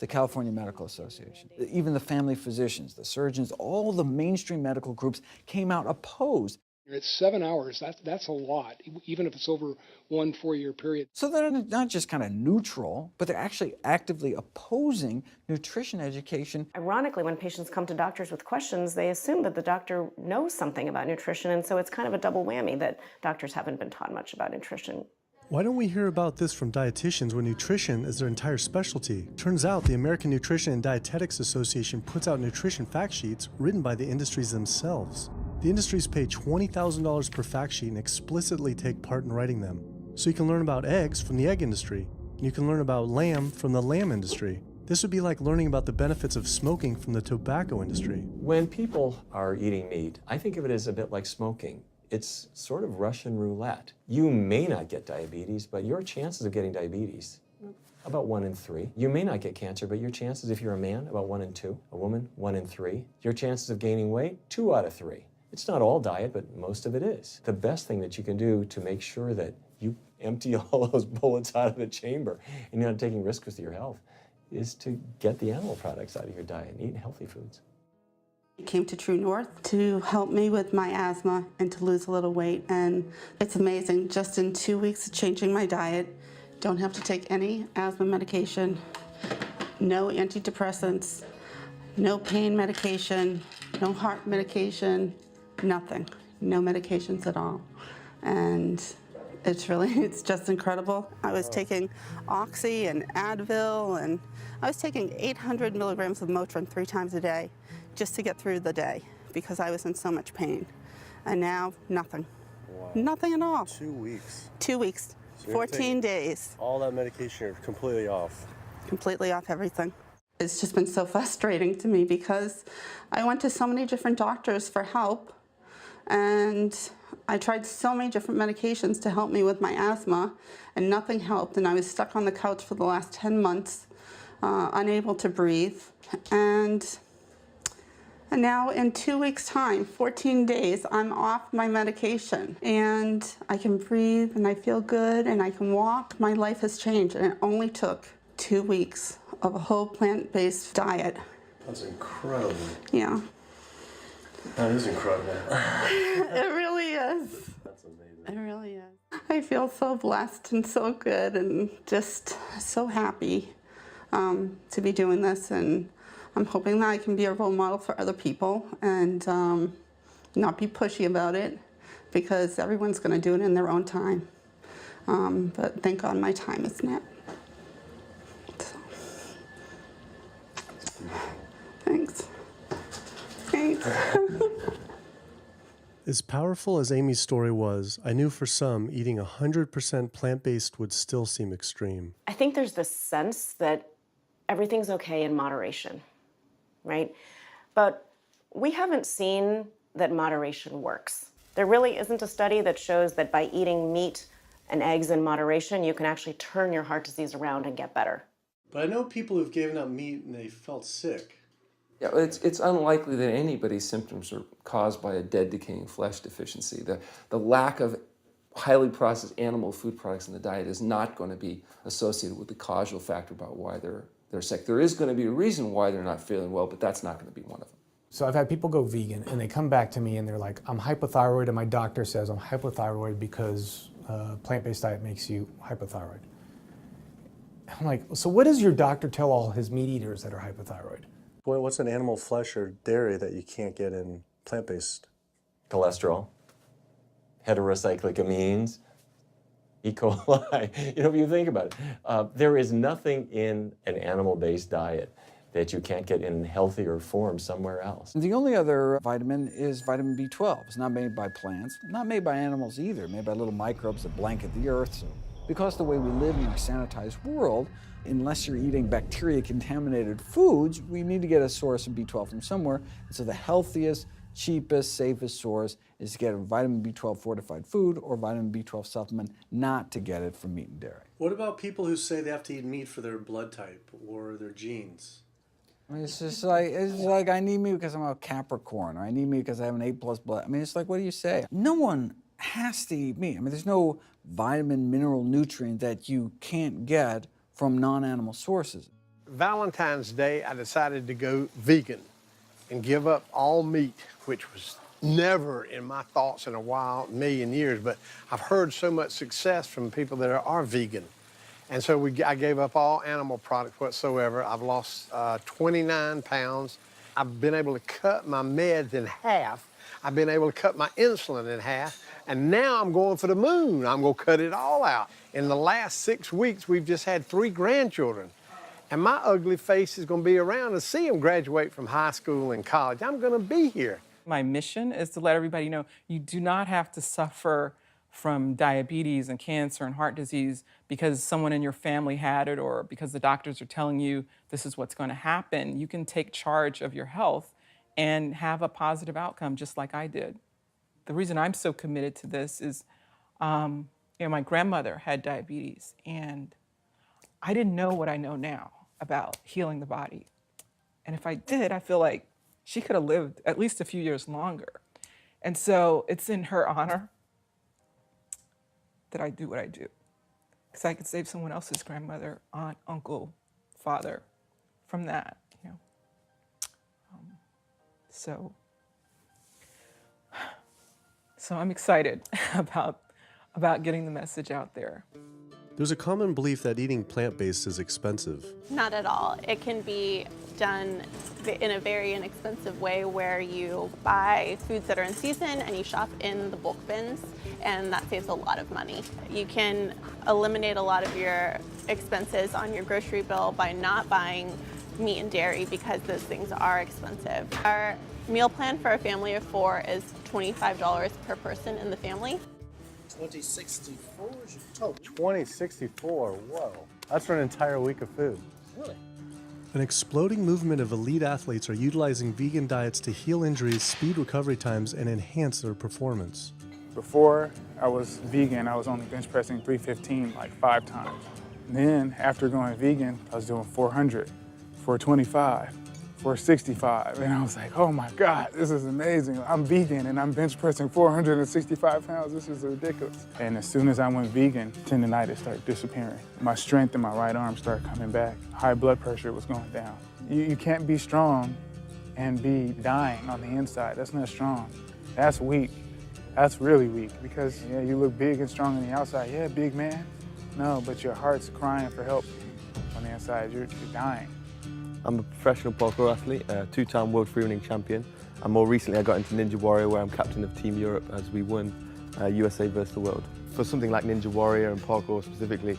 The California Medical Association. Even the family physicians, the surgeons, all the mainstream medical groups came out opposed. It's 7 hours, that's a lot, even if it's over 1 4-year period. So they're not just kind of neutral, but they're actually actively opposing nutrition education. Ironically, when patients come to doctors with questions, they assume that the doctor knows something about nutrition, and so it's kind of a double whammy that doctors haven't been taught much about nutrition. Why don't we hear about this from dietitians when nutrition is their entire specialty? Turns out the American Nutrition and Dietetics Association puts out nutrition fact sheets written by the industries themselves. The industries pay $20,000 per fact sheet and explicitly take part in writing them. So you can learn about eggs from the egg industry, and you can learn about lamb from the lamb industry. This would be like learning about the benefits of smoking from the tobacco industry. When people are eating meat, I think of it as a bit like smoking. It's sort of Russian roulette. You may not get diabetes, but your chances of getting diabetes, about 1 in 3. You may not get cancer, but your chances, if you're a man, about 1 in 2. A woman, 1 in 3. Your chances of gaining weight, 2 out of 3. It's not all diet, but most of it is. The best thing that you can do to make sure that you empty all those bullets out of the chamber and you're not taking risks with your health is to get the animal products out of your diet and eat healthy foods. I came to True North to help me with my asthma and to lose a little weight, and it's amazing. Just in 2 weeks of changing my diet, don't have to take any asthma medication, no antidepressants, no pain medication, no heart medication, nothing, no medications at all. And it's just incredible. I was taking Oxy and Advil, and I was taking 800 milligrams of Motrin 3 times a day just to get through the day because I was in so much pain. And now, nothing. Wow. Nothing at all. 2 weeks. 2 weeks, So 14 days. All that medication, you're completely off. Completely off everything. It's just been so frustrating to me because I went to so many different doctors for help, and I tried so many different medications to help me with my asthma, and nothing helped, and I was stuck on the couch for the last 10 months, unable to breathe. And now in 2 weeks' time, 14 days, I'm off my medication, and I can breathe, and I feel good, and I can walk. My life has changed, and it only took 2 weeks of a whole plant-based diet. That's incredible. Yeah. That is incredible. It really is. That's amazing. It really is. I I feel so blessed and so good and just so happy to be doing this, and I'm hoping that I can be a role model for other people and not be pushy about it, because everyone's going to do it in their own time. But thank God my time is now. So. Thanks. Thanks. As powerful as Amy's story was, I knew for some, eating 100% plant-based would still seem extreme. I think there's this sense that everything's okay in moderation, right? But we haven't seen that moderation works. There really isn't a study that shows that by eating meat and eggs in moderation, you can actually turn your heart disease around and get better. But I know people who've given up meat and they felt sick. Yeah, it's unlikely that anybody's symptoms are caused by a dead, decaying flesh deficiency. The lack of highly processed animal food products in the diet is not going to be associated with the causal factor about why they're sick. There is going to be a reason why they're not feeling well, but that's not going to be one of them. So I've had people go vegan and they come back to me and they're like, I'm hypothyroid and my doctor says I'm hypothyroid because plant-based diet makes you hypothyroid. I'm like, so what does your doctor tell all his meat eaters that are hypothyroid? Well, what's an animal flesh or dairy that you can't get in plant-based? Cholesterol, heterocyclic amines, E. coli. If you think about it, there is nothing in an animal-based diet that you can't get in healthier form somewhere else. The only other vitamin is vitamin B12. It's not made by plants, not made by animals either, made by little microbes that blanket the earth. So because the way we live in our sanitized world, unless you're eating bacteria-contaminated foods, we need to get a source of B12 from somewhere. And so the healthiest, cheapest, safest source is to get a vitamin B12 fortified food or vitamin B12 supplement, not to get it from meat and dairy. What about people who say they have to eat meat for their blood type or their genes? I mean, it's like I need meat because I'm a Capricorn, or I need meat because I have an A+ blood. I mean, it's like, what do you say? No one has to eat meat. I mean, there's no vitamin, mineral, nutrient that you can't get from non-animal sources. Valentine's Day, I decided to go vegan and give up all meat, which was never in my thoughts in a million years, but I've heard so much success from people that are vegan. And so I gave up all animal products whatsoever. I've lost 29 pounds. I've been able to cut my meds in half. I've been able to cut my insulin in half. And now I'm going for the moon. I'm going to cut it all out. In the last 6 weeks, we've just had 3 grandchildren. And my ugly face is going to be around to see them graduate from high school and college. I'm going to be here. My mission is to let everybody know you do not have to suffer from diabetes and cancer and heart disease because someone in your family had it or because the doctors are telling you this is what's going to happen. You can take charge of your health and have a positive outcome just like I did. The reason I'm so committed to this is, my grandmother had diabetes and I didn't know what I know now about healing the body. And if I did, I feel like she could have lived at least a few years longer. And so it's in her honor that I do what I do. Because I could save someone else's grandmother, aunt, uncle, father from that, So I'm excited about getting the message out there. There's a common belief that eating plant-based is expensive. Not at all. It can be done in a very inexpensive way where you buy foods that are in season and you shop in the bulk bins, and that saves a lot of money. You can eliminate a lot of your expenses on your grocery bill by not buying meat and dairy because those things are expensive. Our meal plan for a family of 4 is $25 per person in the family. 2064 is your total. 2064, whoa. That's for an entire week of food. Really? An exploding movement of elite athletes are utilizing vegan diets to heal injuries, speed recovery times, and enhance their performance. Before I was vegan, I was only bench pressing 315 like 5 times. Then after going vegan, I was doing 400, 425, 465. And I was like, oh my God, this is amazing. I'm vegan and I'm bench pressing 465 pounds. This is ridiculous. And as soon as I went vegan, tendinitis started disappearing. My strength in my right arm started coming back. High blood pressure was going down. You can't be strong and be dying on the inside. That's not strong. That's weak. That's really weak because yeah, you look big and strong on the outside. Yeah, big man. No, but your heart's crying for help on the inside. You're dying. I'm a professional parkour athlete, a two-time world freerunning champion, and more recently I got into Ninja Warrior where I'm captain of Team Europe as we won USA versus the world. For something like Ninja Warrior and parkour specifically,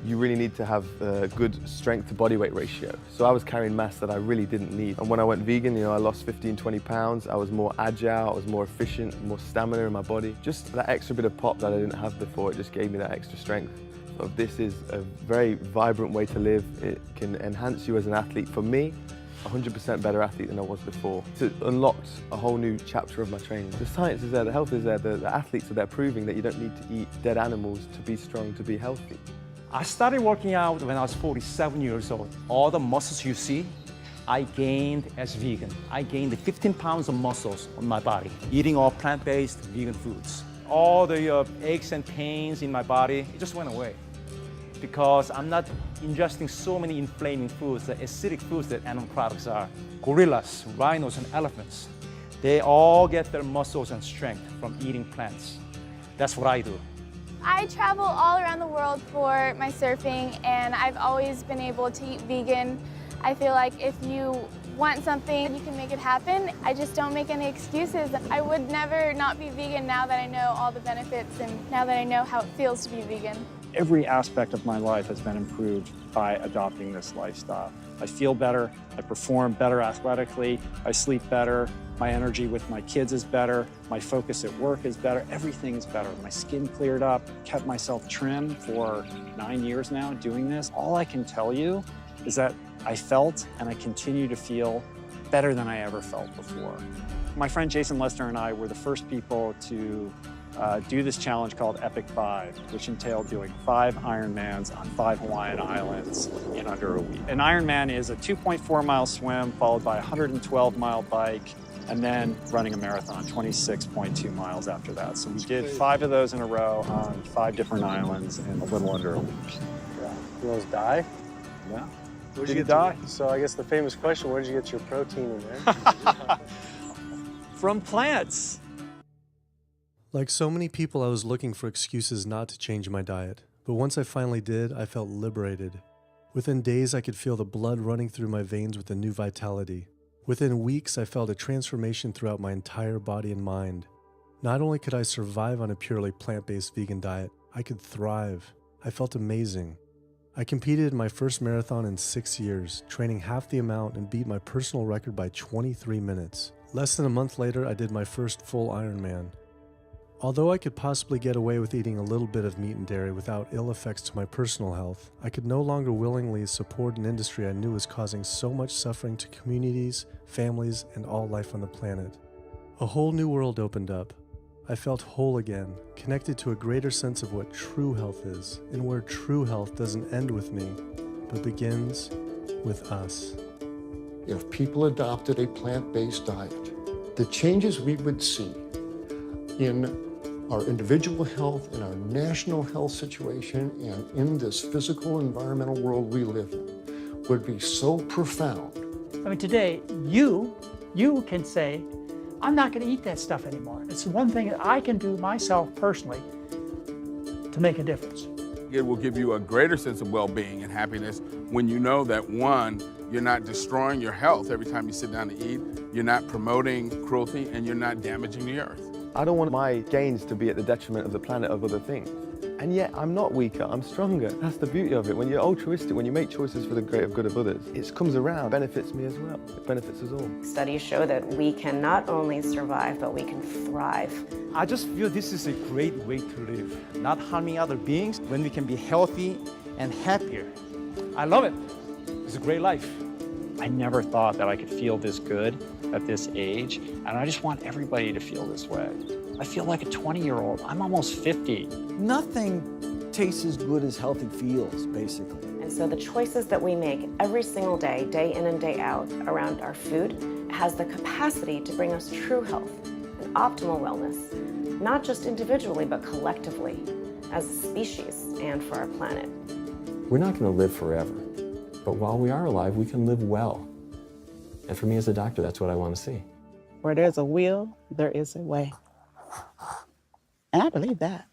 you really need to have a good strength to body weight ratio. So I was carrying mass that I really didn't need. And when I went vegan, I lost 15, 20 pounds. I was more agile, I was more efficient, more stamina in my body. Just that extra bit of pop that I didn't have before, it just gave me that extra strength. So this is a very vibrant way to live. It can enhance you as an athlete. For me, 100% better athlete than I was before. It unlocked a whole new chapter of my training. The science is there, the health is there, the athletes are there proving that you don't need to eat dead animals to be strong, to be healthy. I started working out when I was 47 years old. All the muscles you see, I gained as vegan. I gained 15 pounds of muscles on my body, eating all plant-based vegan foods. All the aches and pains in my body, it just went away. Because I'm not ingesting so many inflaming foods, the acidic foods that animal products are. Gorillas, rhinos, and elephants, they all get their muscles and strength from eating plants. That's what I do. I travel all around the world for my surfing, and I've always been able to eat vegan. I feel like if you want something, you can make it happen. I just don't make any excuses. I would never not be vegan now that I know all the benefits and now that I know how it feels to be vegan. Every aspect of my life has been improved by adopting this lifestyle. I feel better, I perform better athletically, I sleep better, my energy with my kids is better, my focus at work is better, everything is better. My skin cleared up, kept myself trim for 9 years now doing this. All I can tell you is that I felt and I continue to feel better than I ever felt before. My friend Jason Lester and I were the first people to do this challenge called Epic 5, which entailed doing 5 Ironmans on 5 Hawaiian islands in under a week. An Ironman is a 2.4-mile swim followed by a 112-mile bike and then running a marathon, 26.2 miles after that. So we did 5 of those in a row on 5 different islands in a little under a week. Yeah. You almost die? Yeah. Where'd you die? So I guess the famous question, where'd you get your protein in there? From plants. Like so many people, I was looking for excuses not to change my diet. But once I finally did, I felt liberated. Within days, I could feel the blood running through my veins with a new vitality. Within weeks, I felt a transformation throughout my entire body and mind. Not only could I survive on a purely plant-based vegan diet, I could thrive. I felt amazing. I competed in my first marathon in 6 years, training half the amount and beat my personal record by 23 minutes. Less than a month later, I did my first full Ironman. Although I could possibly get away with eating a little bit of meat and dairy without ill effects to my personal health, I could no longer willingly support an industry I knew was causing so much suffering to communities, families, and all life on the planet. A whole new world opened up. I felt whole again, connected to a greater sense of what true health is, and where true health doesn't end with me, but begins with us. If people adopted a plant-based diet, the changes we would see in our individual health, in our national health situation, and in this physical environmental world we live in would be so profound. I mean, today, you can say, I'm not going to eat that stuff anymore. It's one thing that I can do myself personally to make a difference. It will give you a greater sense of well-being and happiness when you know that, one, you're not destroying your health every time you sit down to eat, you're not promoting cruelty, and you're not damaging the earth. I don't want my gains to be at the detriment of the planet of other things. And yet I'm not weaker, I'm stronger. That's the beauty of it. When you're altruistic, when you make choices for the greater good of others, it comes around, benefits me as well. It benefits us all. Studies show that we can not only survive, but we can thrive. I just feel this is a great way to live, not harming other beings when we can be healthy and happier. I love it. It's a great life. I never thought that I could feel this good at this age, and I just want everybody to feel this way. I feel like a 20-year-old. I'm almost 50. Nothing tastes as good as healthy feels, basically. And so the choices that we make every single day, day in and day out, around our food, has the capacity to bring us true health and optimal wellness, not just individually, but collectively, as a species and for our planet. We're not going to live forever, but while we are alive, we can live well. And for me as a doctor, that's what I want to see. Where there's a will, there is a way. And I believe that.